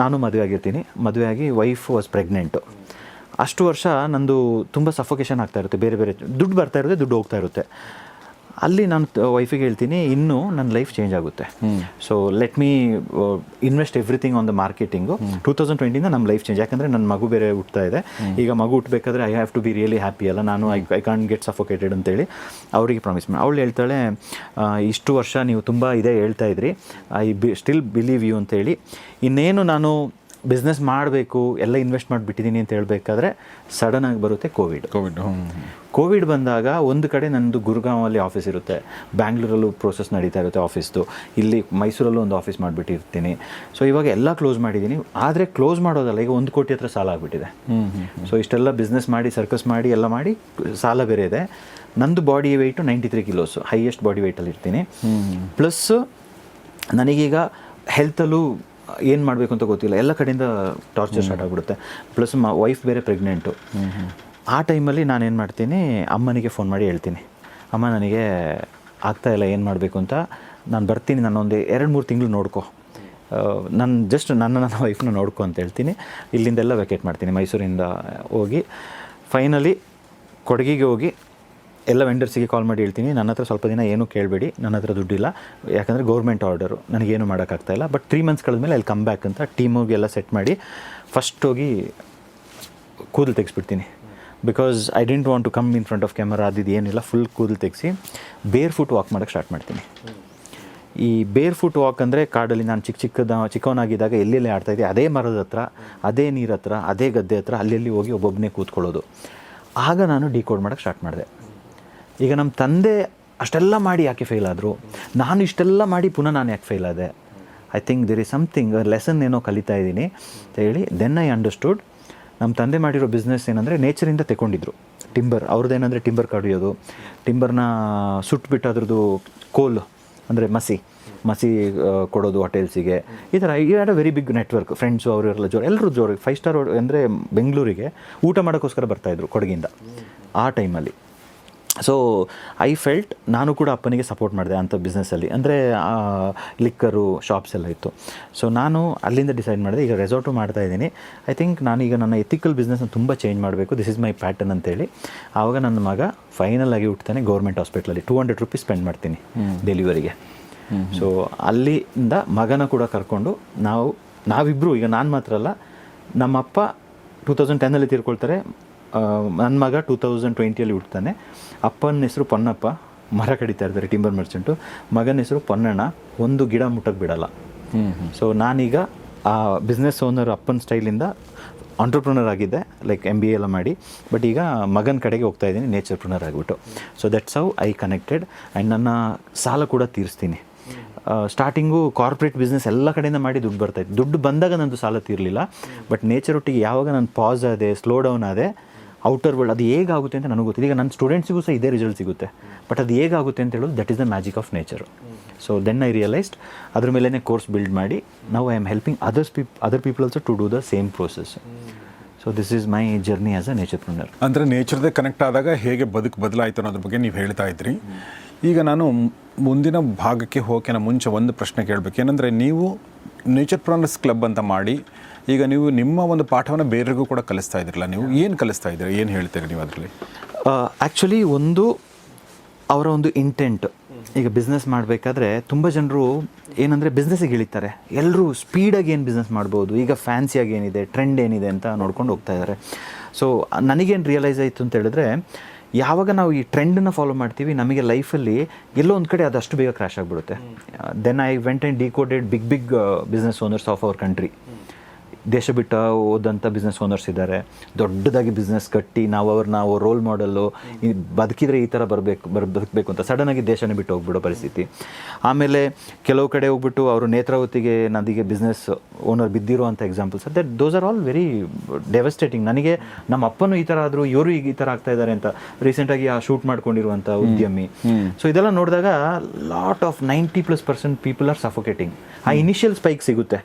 ನಾನು ಮದುವೆ ಆಗಿರ್ತೀನಿ, ಮದುವೆ ಆಗಿ ವೈಫ್ ವಾಸ್ ಪ್ರೆಗ್ನೆಂಟು. ಅಷ್ಟು ವರ್ಷ ನಂದು ತುಂಬ ಸಫೋಕೇಶನ್ ಆಗ್ತಾ ಇರುತ್ತೆ, ಬೇರೆ ಬೇರೆ ದುಡ್ಡು ಬರ್ತಾ ಇರುತ್ತೆ, ದುಡ್ಡು ಹೋಗ್ತಾ ಇರುತ್ತೆ. ಅಲ್ಲಿ ನಾನು ವೈಫಿಗೆ ಹೇಳ್ತೀನಿ, ಇನ್ನೂ ನನ್ನ ಲೈಫ್ ಚೇಂಜ್ ಆಗುತ್ತೆ, so let me invest everything on the marketing. 2020 ನಮ್ಮ ಲೈಫ್ ಚೇಂಜ್. ಯಾಕಂದರೆ ನನ್ನ ಮಗು ಬೇರೆ ಹುಟ್ತಾ ಇದೆ. ಈಗ ಮಗು ಹುಟ್ಟಬೇಕಾದ್ರೆ I have to be really happy ಅಲ್ಲ, ನಾನು ಐ ಕಾಂಟ್ ಗೆಟ್ ಸಫೋಕೇಟೆಡ್ ಅಂತೇಳಿ ಅವರಿಗೆ ಪ್ರಾಮಿಸ್ ಮಾಡಿ. ಅವಳು ಹೇಳ್ತಾಳೆ, ಇಷ್ಟು ವರ್ಷ ನೀವು ತುಂಬ ಇದೇ ಹೇಳ್ತಾ ಇದ್ರಿ, ಸ್ಟಿಲ್ ಬಿಲೀವ್ ಯು ಅಂತೇಳಿ. ಇನ್ನೇನು ನಾನು ಬಿಸ್ನೆಸ್ ಮಾಡಬೇಕು, ಎಲ್ಲ ಇನ್ವೆಸ್ಟ್ ಮಾಡಿಬಿಟ್ಟಿದ್ದೀನಿ ಅಂತ ಹೇಳಬೇಕಾದ್ರೆ ಸಡನ್ನಾಗಿ ಬರುತ್ತೆ ಕೋವಿಡ್ ಬಂದಾಗ, ಒಂದು ಕಡೆ ನನ್ನದು ಗುರುಗಾಂವಲ್ಲಿ ಆಫೀಸ್ ಇರುತ್ತೆ, ಬ್ಯಾಂಗ್ಳೂರಲ್ಲೂ ಪ್ರೋಸೆಸ್ ನಡೀತಾ ಇರುತ್ತೆ ಆಫೀಸ್ದು, ಇಲ್ಲಿ ಮೈಸೂರಲ್ಲೂ ಒಂದು ಆಫೀಸ್ ಮಾಡಿಬಿಟ್ಟಿರ್ತೀನಿ. ಸೊ ಇವಾಗ ಎಲ್ಲ ಕ್ಲೋಸ್ ಮಾಡಿದ್ದೀನಿ. ಆದರೆ ಕ್ಲೋಸ್ ಮಾಡೋದಲ್ಲ, ಈಗ 1 ಕೋಟಿ ಹತ್ರ ಸಾಲ ಆಗಿಬಿಟ್ಟಿದೆ. ಸೊ ಇಷ್ಟೆಲ್ಲ ಬಿಸ್ನೆಸ್ ಮಾಡಿ, ಸರ್ಕಸ್ ಮಾಡಿ, ಎಲ್ಲ ಮಾಡಿ ಸಾಲ ಬೇರೆ ಇದೆ. ನಂದು ಬಾಡಿ ವೆಯ್ಟು 93 ಕಿಲೋಸು, ಹೈಯೆಸ್ಟ್ ಬಾಡಿ ವೆಯ್ಟಲ್ಲಿ ಇರ್ತೀನಿ. ಪ್ಲಸ್ ನನಗೀಗ ಹೆಲ್ತಲ್ಲೂ ಏನು ಮಾಡಬೇಕು ಅಂತ ಗೊತ್ತಿಲ್ಲ, ಎಲ್ಲ ಕಡೆಯಿಂದ ಟಾರ್ಚರ್ ಸ್ಟಾರ್ಟ್ ಆಗಿಬಿಡುತ್ತೆ. ಪ್ಲಸ್ ವೈಫ್ ಬೇರೆ ಪ್ರೆಗ್ನೆಂಟು. ಆ ಟೈಮಲ್ಲಿ ನಾನೇನು ಮಾಡ್ತೀನಿ, ಅಮ್ಮನಿಗೆ ಫೋನ್ ಮಾಡಿ ಹೇಳ್ತೀನಿ, ಅಮ್ಮ ನನಗೆ ಆಗ್ತಾಯಿಲ್ಲ, ಏನು ಮಾಡಬೇಕು ಅಂತ, ನಾನು ಬರ್ತೀನಿ, ನಾನೊಂದು 2-3 ತಿಂಗಳು ನೋಡ್ಕೊ, ನನ್ನ ವೈಫ್ನ ನೋಡ್ಕೊ ಅಂತ ಹೇಳ್ತೀನಿ. ಇಲ್ಲಿಂದೆಲ್ಲ ವೆಕೇಟ್ ಮಾಡ್ತೀನಿ, ಮೈಸೂರಿಂದ ಹೋಗಿ ಫೈನಲಿ ಕೊಡಗಿಗೆ ಹೋಗಿ ಎಲ್ಲ ವೆಂಡರ್ಸಿಗೆ ಕಾಲ್ ಮಾಡಿ ಹೇಳ್ತೀನಿ, ನನ್ನ ಹತ್ರ ಸ್ವಲ್ಪ ದಿನ ಏನೂ ಕೇಳಬೇಡಿ, ನನ್ನ ಹತ್ರ ದುಡ್ಡಿಲ್ಲ, ಯಾಕಂದರೆ ಗೌರ್ಮೆಂಟ್ ಆರ್ಡರು, ನನಗೇನು ಮಾಡೋಕ್ಕಾಗ್ತಾಯಿಲ್ಲ. ಬಟ್ 3 ಮಂತ್ಸ್ ಕಳೆದ್ಮೇಲೆ ಅಲ್ಲಿ ಕಮ್ ಬ್ಯಾಕ್ ಅಂತ ಟೀಮಿಗೆಲ್ಲ ಸೆಟ್ ಮಾಡಿ ಫಸ್ಟ್ ಹೋಗಿ ಕೂದಲು ತೆಗೆಸ್ಬಿಡ್ತೀನಿ. Because I don't want to come in front of camera, ಏನಿಲ್ಲ, ಫುಲ್ ಕೂದಲು ತೆಗೆಸಿ ಬೇರ್ ಫುಟ್ ವಾಕ್ ಮಾಡೋಕ್ಕೆ ಸ್ಟಾರ್ಟ್ ಮಾಡ್ತೀನಿ. ಈ ಬೇರ್ ಫುಟ್ ವಾಕ್ ಅಂದರೆ ಕಾಡಲ್ಲಿ ನಾನು ಚಿಕ್ಕವನಾಗಿದ್ದಾಗ ಎಲ್ಲೆಲ್ಲಿ ಆಡ್ತಾಯಿದ್ದೆ, ಅದೇ ಮರದ ಹತ್ರ, ಅದೇ ನೀರ ಹತ್ರ, ಅದೇ ಗದ್ದೆ ಹತ್ರ, ಅಲ್ಲಿ ಹೋಗಿ ಒಬ್ಬೊಬ್ಬನೇ ಕೂತ್ಕೊಳ್ಳೋದು. ಆಗ ನಾನು ಡಿಕೋಡ್ ಮಾಡೋಕ್ಕೆ ಸ್ಟಾರ್ಟ್ ಮಾಡಿದೆ. ಈಗ ನಮ್ಮ ತಂದೆ ಅಷ್ಟೆಲ್ಲ ಮಾಡಿ ಯಾಕೆ ಫೇಲ್ ಆದರು, ನಾನು ಇಷ್ಟೆಲ್ಲ ಮಾಡಿ ಪುನಃ ನಾನು ಯಾಕೆ ಫೇಲ್ ಆದೆ, I think there is something, lesson ಏನೋ ಕಲಿತಾ ಇದ್ದೀನಿ ಅಂತ ಹೇಳಿ ದೆನ್ ಐ ಅಂಡರ್ಸ್ಟುಡ್. ನಮ್ಮ ತಂದೆ ಮಾಡಿರೋ ಬಿಸ್ನೆಸ್ ಏನಂದರೆ ನೇಚರಿಂದ ತೆಗೊಂಡಿದ್ರು ಟಿಂಬರ್. ಅವ್ರದ್ದೇನೆಂದರೆ ಟಿಂಬರ್ ಕಡಿಯೋದು, ಟಿಂಬರ್ನ ಸುಟ್ಬಿಟ್ಟು ಅದ್ರದ್ದು ಕೋಲು ಅಂದರೆ ಮಸಿ ಕೊಡೋದು ಹೋಟೆಲ್ಸಿಗೆ, ಈ ಥರ. He had a very big network, friends ಅವರೆಲ್ಲ ಎಲ್ಲರೂ ಜೋರು 5 ಸ್ಟಾರ್ ಅಂದರೆ ಬೆಂಗಳೂರಿಗೆ ಊಟ ಮಾಡೋಕ್ಕೋಸ್ಕರ ಬರ್ತಾಯಿದ್ರು ಕೊಡಗಿಂದ ಆ ಟೈಮಲ್ಲಿ. ಸೊ ಐ ಫೆಲ್ಟ್ ನಾನು ಕೂಡ ಅಪ್ಪನಿಗೆ ಸಪೋರ್ಟ್ ಮಾಡಿದೆ ಅಂಥ ಬಿಸ್ನೆಸ್ಸಲ್ಲಿ. ಅಂದರೆ ಲಿಕ್ಕರು ಶಾಪ್ಸ್ ಎಲ್ಲ ಇತ್ತು. ಸೊ ನಾನು ಅಲ್ಲಿಂದ ಡಿಸೈಡ್ ಮಾಡಿದೆ, ಈಗ ರೆಸಾರ್ಟು ಮಾಡ್ತಾಯಿದ್ದೀನಿ, ಐ ಥಿಂಕ್ ನಾನೀಗ ನನ್ನ ಎಥಿಕಲ್ ಬಿಸ್ನೆಸ್ನ ತುಂಬ ಚೇಂಜ್ ಮಾಡಬೇಕು, ದಿಸ್ ಇಸ್ ಮೈ ಪ್ಯಾಟರ್ನ್ ಅಂತೇಳಿ. ಆವಾಗ ನನ್ನ ಮಗ ಫೈನಲ್ ಆಗಿ ಹುಟ್ತಾನೆ ಗೌರ್ಮೆಂಟ್ ಹಾಸ್ಪಿಟ್ಲಲ್ಲಿ. 200 ರೂಪೀಸ್ ಸ್ಪೆಂಡ್ ಮಾಡ್ತೀನಿ ಡೆಲಿವರಿಗೆ. ಸೊ ಅಲ್ಲಿಂದ ಮಗನ ಕೂಡ ಕರ್ಕೊಂಡು ನಾವಿಬ್ಬರು, ಈಗ ನಾನು ಮಾತ್ರ ಅಲ್ಲ, ನಮ್ಮಪ್ಪ 2010 ತೀರ್ಕೊಳ್ತಾರೆ, ನನ್ನ ಮಗ 2020 ಹುಡ್ತಾನೆ. ಅಪ್ಪನ ಹೆಸರು ಪೊನ್ನಪ್ಪ, ಮರ ಕಡಿತಾ ಇರ್ತಾರೆ, ಟಿಂಬರ್ ಮರ್ಚೆಂಟು. ಮಗನ ಹೆಸರು ಪೊನ್ನಣ್ಣ, ಒಂದು ಗಿಡ ಮುಟ್ಟಕ್ಕೆ ಬಿಡಲ್ಲ. ಸೊ ನಾನೀಗ ಆ ಬಿಸ್ನೆಸ್ ಓನರ್ ಅಪ್ಪನ ಸ್ಟೈಲಿಂದ ಆಂಟ್ರಪ್ರನರ್ ಆಗಿದ್ದೆ, ಲೈಕ್ MBA ಎಲ್ಲ ಮಾಡಿ. ಬಟ್ ಈಗ ಮಗನ ಕಡೆಗೆ ಹೋಗ್ತಾ ಇದ್ದೀನಿ, ನೇಚರ್ಪ್ರನರ್ ಆಗಿಬಿಟ್ಟು. So that's how I connected. And ನನ್ನ ಸಾಲ ಕೂಡ ತೀರಿಸ್ತೀನಿ. ಸ್ಟಾರ್ಟಿಂಗು ಕಾರ್ಪೊರೇಟ್ ಬಿಸ್ನೆಸ್ ಎಲ್ಲ ಕಡೆಯಿಂದ ಮಾಡಿ ದುಡ್ಡು ಬರ್ತಾಯಿತ್ತು. ದುಡ್ಡು ಬಂದಾಗ ನಂದು ಸಾಲ ತೀರಲಿಲ್ಲ. ಬಟ್ ನೇಚರ್ ಒಟ್ಟಿಗೆ ಯಾವಾಗ ನಾನು ಪಾಸ್ ಆದೆ, ಸ್ಲೋ ಡೌನ್ ಆದೆ, ಔಟರ್ ವರ್ಲ್ಡ್ ಅದು ಹೇಗಾಗುತ್ತೆ ಅಂತ ನನಗೆ ಗೊತ್ತಿದೆ. ಈಗ ನನ್ನ ಸ್ಟೂಡೆಂಟ್ಸಿಗೂ ಸಹ ಇದೇ ರಿಸಲ್ಟ್ ಸಿಗುತ್ತೆ. ಬಟ್ ಅದು ಹೇಗಾಗುತ್ತೆ ಅಂತ ಹೇಳೋದು, that is the magic of nature. So then I realised, ಅದ್ರ ಮೇಲೇ ಕೋರ್ಸ್ ಬಿಲ್ಡ್ ಮಾಡಿ now I am helping other people also to do the same process. So this is my journey as a naturepreneur. ಅಂದರೆ ನೇಚರ್ದೇ connect ಆದಾಗ ಹೇಗೆ ಬದಲಾಯಿತು ಅನ್ನೋದ್ರ ಬಗ್ಗೆ ನೀವು ಹೇಳ್ತಾ ಇದ್ರಿ. ಈಗ ನಾನು ಮುಂದಿನ ಭಾಗಕ್ಕೆ ಹೋಗೋಕ್ಕಿಂತ ಮುಂಚೆ ಒಂದು ಪ್ರಶ್ನೆ ಕೇಳಬೇಕು. ಏನಂದರೆ, ನೀವು ನೇಚರ್ಪ್ರನರ್ಸ್ ಕ್ಲಬ್ ಅಂತ ಮಾಡಿ ಈಗ ನೀವು ನಿಮ್ಮ ಒಂದು ಪಾಠವನ್ನು ಬೇರೆಗೂ ಕೂಡ ಕಲಿಸ್ತಾ ಇದ್ರಲ್ಲ, ನೀವು ಏನು ಕಲಿಸ್ತಾ ಇದ್ದೀರಿ, ಏನು ಹೇಳ್ತೀರಿ ನೀವು ಅದರಲ್ಲಿ? ಆ್ಯಕ್ಚುಲಿ ಅವರ ಒಂದು ಇಂಟೆಂಟ್ ಈಗ ಬಿಸ್ನೆಸ್ ಮಾಡಬೇಕಾದ್ರೆ ತುಂಬ ಜನರು ಏನಂದರೆ ಬಿಸ್ನೆಸ್ಸಿಗೆ ಇಳಿತಾರೆ. ಎಲ್ಲರೂ ಸ್ಪೀಡಾಗಿ ಏನು ಬಿಸ್ನೆಸ್ ಮಾಡ್ಬೋದು, ಈಗ ಫ್ಯಾನ್ಸಿಯಾಗಿ ಏನಿದೆ, ಟ್ರೆಂಡ್ ಏನಿದೆ ಅಂತ ನೋಡ್ಕೊಂಡು ಹೋಗ್ತಾ ಇದ್ದಾರೆ. ಸೊ ನನಗೇನು ರಿಯಲೈಸ್ ಆಯಿತು ಅಂತ ಹೇಳಿದ್ರೆ, ಯಾವಾಗ ನಾವು ಈ ಟ್ರೆಂಡನ್ನು ಫಾಲೋ ಮಾಡ್ತೀವಿ, ನಮಗೆ ಲೈಫಲ್ಲಿ ಎಲ್ಲೋ ಒಂದು ಕಡೆ ಅದಷ್ಟು ಬೇಗ ಕ್ರ್ಯಾಶ್ ಆಗಿಬಿಡುತ್ತೆ. Then I went and decoded big business owners of our country. ದೇಶ ಬಿಟ್ಟು ಹೋದಂಥ ಬಿಸ್ನೆಸ್ ಓನರ್ಸ್ ಇದ್ದಾರೆ, ದೊಡ್ಡದಾಗಿ ಬಿಸ್ನೆಸ್ ಕಟ್ಟಿ ನಾವು ರೋಲ್ ಮಾಡೆಲ್ಲು, ಬದುಕಿದ್ರೆ ಈ ಥರ ಬದುಕಬೇಕು ಅಂತ ಸಡನ್ನಾಗಿ ದೇಶನೇ ಬಿಟ್ಟು ಹೋಗ್ಬಿಡೋ ಪರಿಸ್ಥಿತಿ. ಆಮೇಲೆ ಕೆಲವು ಕಡೆ ಹೋಗ್ಬಿಟ್ಟು ಅವರು ನೇತ್ರಾವತಿಗೆ ನದಿಗೆ ಬಿಸ್ನೆಸ್ ಓನರ್ ಬಿದ್ದಿರೋ ಅಂಥ examples those are all very devastating. ನನಗೆ ನಮ್ಮ ಅಪ್ಪನೂ ಈ ಥರ ಆದರೂ ಇವರು ಈಗ ಈ ಥರ ಆಗ್ತಾ ಇದ್ದಾರೆ ಅಂತ ರೀಸೆಂಟಾಗಿ ಆ ಶೂಟ್ ಮಾಡ್ಕೊಂಡಿರುವಂಥ ಉದ್ಯಮಿ. ಸೊ ಇದೆಲ್ಲ ನೋಡಿದಾಗ lot of 90+% people are suffocating. ಆ ಇನಿಷಿಯಲ್ ಸ್ಪೈಕ್ ಸಿಗುತ್ತೆ,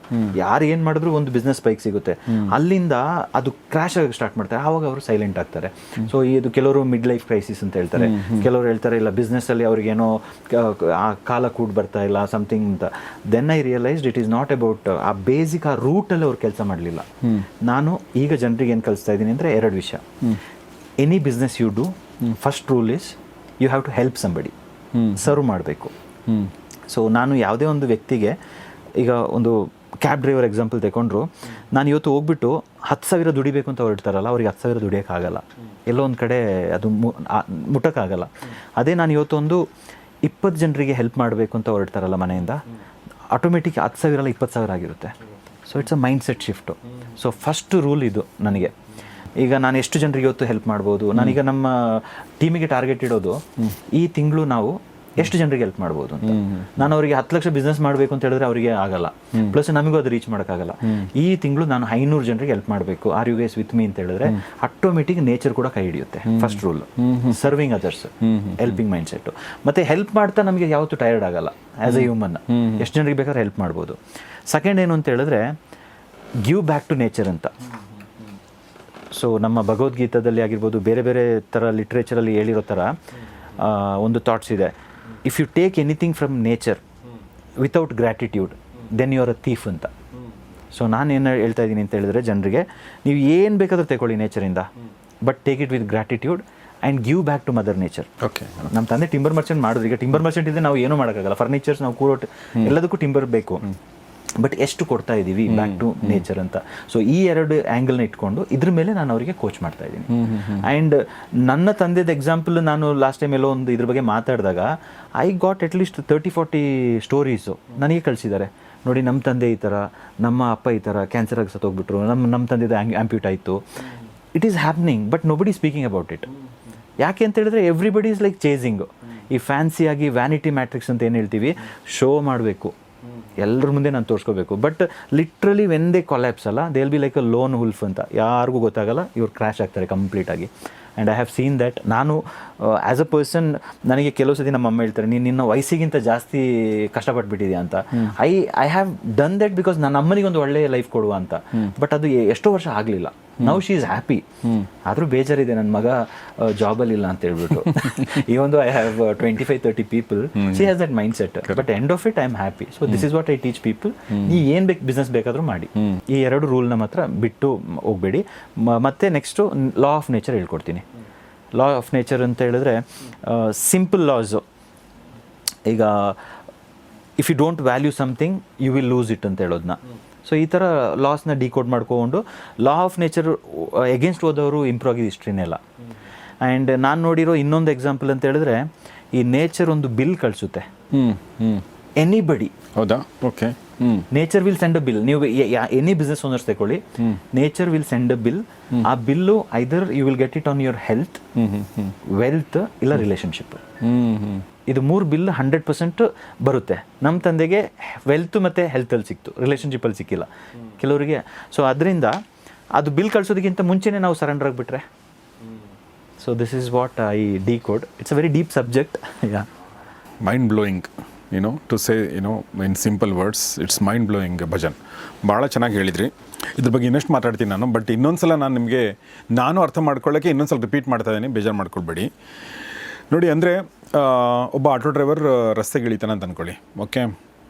ಯಾರು ಏನು ಮಾಡಿದ್ರು ಒಂದು ಬಿಸ್ನೆಸ್ ಸ್ಪೈಕ್ ಸಿಗುತ್ತೆ, ಅಲ್ಲಿಂದ ಅದು ಕ್ರ್ಯಾಶ್ ಆಗಿ ಸ್ಟಾರ್ಟ್ ಮಾಡ್ತಾರೆ, ಆವಾಗ ಅವರು ಸೈಲೆಂಟ್ ಆಗ್ತಾರೆ. ಸೊ ಇದು ಕೆಲವರು ಮಿಡ್ ಲೈಫ್ ಕ್ರೈಸಿಸ್ ಅಂತ ಹೇಳ್ತಾರೆ, ಕೆಲವರು ಹೇಳ್ತಾರೆ ಇಲ್ಲ ಬಿಸ್ನೆಸ್ಸಲ್ಲಿ ಅವ್ರಿಗೇನೋ ಆ ಕಾಲ ಕೂಡ ಬರ್ತಾ ಇಲ್ಲ ಸಮಥಿಂಗ್ ಅಂತ. Then I realised it is not about ಆ ಬೇಸಿಕ್ ಆ ರೂಟಲ್ಲಿ ಅವ್ರು ಕೆಲಸ ಮಾಡಲಿಲ್ಲ. ನಾನು ಈಗ ಜನರಿಗೆ ಏನು ಕಲಿಸ್ತಾ ಇದ್ದೀನಿ ಅಂದರೆ 2 ವಿಷಯ. Any business you do, first rule is you have to help somebody, serve ಮಾಡಬೇಕು. ಸೊ ನಾನು ಯಾವುದೇ ಒಂದು ವ್ಯಕ್ತಿಗೆ, ಈಗ ಒಂದು ಕ್ಯಾಬ್ ಡ್ರೈವರ್ ಎಕ್ಸಾಂಪಲ್ ತಗೊಂಡ್ರು, ನಾನು ಇವತ್ತು ಹೋಗ್ಬಿಟ್ಟು 10,000 ದುಡಿಬೇಕು ಅಂತ ಹೊರಡ್ತಾರಲ್ಲ, ಅವ್ರಿಗೆ 10,000 ದುಡಿಯೋಕ್ಕಾಗಲ್ಲ, ಎಲ್ಲೋ ಒಂದು ಕಡೆ ಅದು ಮುಟ್ಟೋಕ್ಕಾಗಲ್ಲ. ಅದೇ ನಾನು ಇವತ್ತೊಂದು 20 ಜನರಿಗೆ ಹೆಲ್ಪ್ ಮಾಡಬೇಕು ಅಂತ ಹೊರಡ್ತಾರಲ್ಲ ಮನೆಯಿಂದ, ಆಟೋಮೆಟಿಕ್ 10,000 ಅಲ್ಲ 20,000 ಆಗಿರುತ್ತೆ. So it's a mind set shift. So first rule ಇದು ನನಗೆ. ಈಗ ನಾನು ಎಷ್ಟು ಜನರಿಗೆ ಇವತ್ತು ಹೆಲ್ಪ್ ಮಾಡ್ಬೋದು, ನಾನೀಗ ನಮ್ಮ ಟೀಮಿಗೆ ಟಾರ್ಗೆಟ್ ಇಡೋದು ಈ ತಿಂಗಳು ನಾವು ಎಷ್ಟು ಜನರಿಗೆ ಹೆಲ್ಪ್ ಮಾಡ್ಬೋದು ಅಂತ. ನಾನು ಅವರಿಗೆ 10 ಲಕ್ಷ ಬಿಸ್ನೆಸ್ ಮಾಡಬೇಕು ಅಂತ ಹೇಳಿದ್ರೆ ಅವರಿಗೆ ಆಗಲ್ಲ, ಪ್ಲಸ್ ನಮಗೂ ಅದು ರೀಚ್ ಮಾಡೋಕ್ಕಾಗಲ್ಲ. ಈ ತಿಂಗಳು ನಾನು 500 ಜನರಿಗೆ ಹೆಲ್ಪ್ ಮಾಡಬೇಕು, are you guys with me ಅಂತ ಹೇಳಿದ್ರೆ ಆಟೋಮೆಟಿಕ್ ನೇಚರ್ ಕೂಡ ಕೈ ಹಿಡಿಯುತ್ತೆ. First rule serving others, helping mind set. ಮತ್ತೆ ಹೆಲ್ಪ್ ಮಾಡ್ತಾ ನಮಗೆ ಯಾವತ್ತೂ ಟೈರ್ಡ್ ಆಗಲ್ಲ ಆಸ್ ಎ ಹ್ಯೂಮನ್, ಎಷ್ಟು ಜನರಿಗೆ ಬೇಕಾದ್ರೆ ಹೆಲ್ಪ್ ಮಾಡ್ಬೋದು. ಸೆಕೆಂಡ್ ಏನು ಅಂತ ಹೇಳಿದ್ರೆ ಗಿವ್ ಬ್ಯಾಕ್ ಟು ನೇಚರ್ ಅಂತ. ಸೊ ನಮ್ಮ ಭಗವದ್ಗೀತಾದಲ್ಲಿ ಆಗಿರ್ಬೋದು, ಬೇರೆ ಬೇರೆ ಥರ ಲಿಟ್ರೇಚರಲ್ಲಿ ಹೇಳಿರೋ ಥರ ಒಂದು ಥಾಟ್ಸ್ ಇದೆ, if you take anything from nature without gratitude then you are a thief ಅಂತ. ಸೊ ನಾನೇನು ಹೇಳ್ತಾ ಇದ್ದೀನಿ ಅಂತ ಹೇಳಿದ್ರೆ ಜನರಿಗೆ, ನೀವು ಏನು ಬೇಕಾದ್ರೂ ತಗೊಳ್ಳಿ ನೇಚರಿಂದ, but take it with gratitude and give back to mother nature. Okay, ನಮ್ಮ ತಂದೆ ಟಿಂಬರ್ ಮರ್ಚೆಂಟ್ ಮಾಡಿದ್ರು, ಈಗ ಟಿಂಬರ್ ಮರ್ಚೆಂಟ್ ಇದ್ದರೆ ನಾವು ಏನೂ ಮಾಡೋಕ್ಕಾಗಲ್ಲ, ಫರ್ನಿಚರ್ಸ್ ನಾವು ಕೂರೋಟ್ ಎಲ್ಲದಕ್ಕೂ ಟಿಂಬರ್ ಬೇಕು, ಬಟ್ ಎಷ್ಟು ಕೊಡ್ತಾ ಇದ್ದೀವಿ ಬ್ಯಾಕ್ ಟು ನೇಚರ್ ಅಂತ. ಸೊ ಈ 2 ಆ್ಯಂಗಲ್ನ ಇಟ್ಕೊಂಡು ಇದ್ರ ಮೇಲೆ ನಾನು ಅವರಿಗೆ ಕೋಚ್ ಮಾಡ್ತಾ ಇದ್ದೀನಿ. ಆ್ಯಂಡ್ ನನ್ನ ತಂದೆದ ಎಕ್ಸಾಂಪಲ್ ನಾನು ಲಾಸ್ಟ್ ಟೈಮ್ ಎಲ್ಲೋ ಒಂದು ಇದ್ರ ಬಗ್ಗೆ ಮಾತಾಡಿದಾಗ ಐ ಗಾಟ್ ಅಟ್ಲೀಸ್ಟ್ 30-40 ಸ್ಟೋರೀಸು ನನಗೆ ಕಳಿಸಿದ್ದಾರೆ. ನೋಡಿ ನಮ್ಮ ತಂದೆ ಈ ಥರ, ನಮ್ಮ ಅಪ್ಪ ಈ ಥರ ಕ್ಯಾನ್ಸರ್ ಆಗಿ ಸತ್ತೋಗ್ಬಿಟ್ರು, ನಮ್ಮ ತಂದೆದು ಆ್ಯಂಪ್ಯೂಟ್ ಆಯಿತು. It is happening but nobody speaking about it. ಯಾಕೆ ಅಂತ ಹೇಳಿದ್ರೆ ಎವ್ರಿಬಡಿ ಈಸ್ ಲೈಕ್ ಚೇಸಿಂಗ್ ಈ ಫ್ಯಾನ್ಸಿಯಾಗಿ ವ್ಯಾನಿಟಿ ಮ್ಯಾಟ್ರಿಕ್ಸ್ ಅಂತ ಏನು ಹೇಳ್ತೀವಿ, ಶೋ ಮಾಡಬೇಕು, ಎಲ್ಲರ ಮುಂದೆ ನಾನು ತೋರಿಸ್ಕೋಬೇಕು. But literally when they collapse ಅಲ್ಲ, they will be like a lone wolf ಅಂತ, ಯಾರಿಗೂ ಗೊತ್ತಾಗಲ್ಲ, ಇವ್ರು ಕ್ರ್ಯಾಶ್ ಆಗ್ತಾರೆ ಕಂಪ್ಲೀಟಾಗಿ. And I have seen that. ನಾನು ಆ್ಯಸ್ ಅ ಪರ್ಸನ್, ನನಗೆ ಕೆಲವು ಸತಿ ನಮ್ಮ ಅಮ್ಮ ಹೇಳ್ತಾರೆ, ನೀನು ನಿನ್ನ ವಯಸ್ಸಿಗಿಂತ ಜಾಸ್ತಿ ಕಷ್ಟಪಟ್ಬಿಟ್ಟಿದ್ಯಾ ಅಂತ. I have done that because ನನ್ನ ಅಮ್ಮನಿಗೆ ಒಂದು ಒಳ್ಳೆಯ ಲೈಫ್ ಕೊಡುವ ಅಂತ. ಬಟ್ ಅದು ಎಷ್ಟೋ ವರ್ಷ ಆಗಲಿಲ್ಲ. Now she is happy. ಆದರೂ ಬೇಜಾರಿದೆ, ನನ್ನ ಮಗ ಜಾಬಲ್ಲಿ ಇಲ್ಲ ಅಂತ ಹೇಳ್ಬಿಟ್ಟು. ಈ ಒಂದು I have 25-30 people, she has that mind set, but end of it I am happy. So this is what I teach people. ಈ ಏನು ಬೇಕು ಬಿಸ್ನೆಸ್ ಬೇಕಾದರೂ ಮಾಡಿ, ಈ 2 ರೂಲ್ನ ಮಾತ್ರ ಬಿಟ್ಟು ಹೋಗಬೇಡಿ. ಮತ್ತೆ ನೆಕ್ಸ್ಟು ಲಾ ಆಫ್ ನೇಚರ್ ಹೇಳ್ಕೊಡ್ತೀನಿ. ಲಾ ಆಫ್ ನೇಚರ್ ಅಂತ ಹೇಳಿದ್ರೆ ಸಿಂಪಲ್ ಲಾಸು. ಈಗ if you don't value something you will lose it ಅಂತ ಹೇಳೋದನ್ನ. ಸೊ ಈ ಥರ ಲಾಸ್ನ ಡಿಕೋಡ್ ಮಾಡ್ಕೊಂಡು ಲಾ ಆಫ್ ನೇಚರ್ ಎಗೇನ್ಸ್ಟ್ ಹೋದವರು ಇಂಪ್ರೂವ್ ಆಗಿದ್ದು ಹಿಸ್ಟ್ರಿನೇ ಇಲ್ಲ. ಆ್ಯಂಡ್ ನಾನು ನೋಡಿರೋ ಇನ್ನೊಂದು ಎಕ್ಸಾಂಪಲ್ ಅಂತ ಹೇಳಿದ್ರೆ, ಈ ನೇಚರ್ ಒಂದು ಬಿಲ್ ಕಳಿಸುತ್ತೆ, ಎನಿಬಡಿ. ಹೌದಾ? Okay. Nature will send a bill. ನೀವು ಎನಿ ಬಿಸ್ನೆಸ್ ಓನರ್ಸ್ ತಗೊಳ್ಳಿ, nature will send a bill. ಆ bill either you will get it on your health, wealth, ಇಲ್ಲ ರಿಲೇಷನ್ಶಿಪ್. ಇದು 3 ಬಿಲ್ 100% ಬರುತ್ತೆ. ನಮ್ಮ ತಂದೆಗೆ ವೆಲ್ತ್ ಮತ್ತು ಹೆಲ್ತಲ್ಲಿ ಸಿಕ್ತು, ರಿಲೇಷನ್ಶಿಪ್ಪಲ್ಲಿ ಸಿಕ್ಕಿಲ್ಲ ಕೆಲವರಿಗೆ. ಸೊ ಅದರಿಂದ ಅದು ಬಿಲ್ ಕಳಿಸೋದಕ್ಕಿಂತ ಮುಂಚೆನೇ ನಾವು ಸರೆಂಡರ್ ಆಗಿಬಿಟ್ರೆ. So this is what I decode. It's a very deep subject. Yeah, mind blowing, to say in simple words, it's mind blowing. Bhajan, ಭಾಳ ಚೆನ್ನಾಗಿ ಹೇಳಿದ್ರಿ. ಇದ್ರ ಬಗ್ಗೆ ಇನ್ನಷ್ಟು ಮಾತಾಡ್ತೀನಿ ನಾನು. ಬಟ್ ಇನ್ನೊಂದು ಸಲ ನಾನು ಅರ್ಥ ಮಾಡ್ಕೊಳ್ಳೋಕ್ಕೆ ಇನ್ನೊಂದು ಸಲ ರಿಪೀಟ್ ಮಾಡ್ತಾ ಇದ್ದೀನಿ, ಬೇಜಾರು ಮಾಡ್ಕೊಳ್ಬೇಡಿ. ನೋಡಿ, ಅಂದರೆ ಒಬ್ಬ ಆಟೋ ಡ್ರೈವರ್ ರಸ್ತೆಗೆ ಇಳಿತಾನೆ ಅಂತ ಅಂದ್ಕೊಳ್ಳಿ. ಓಕೆ,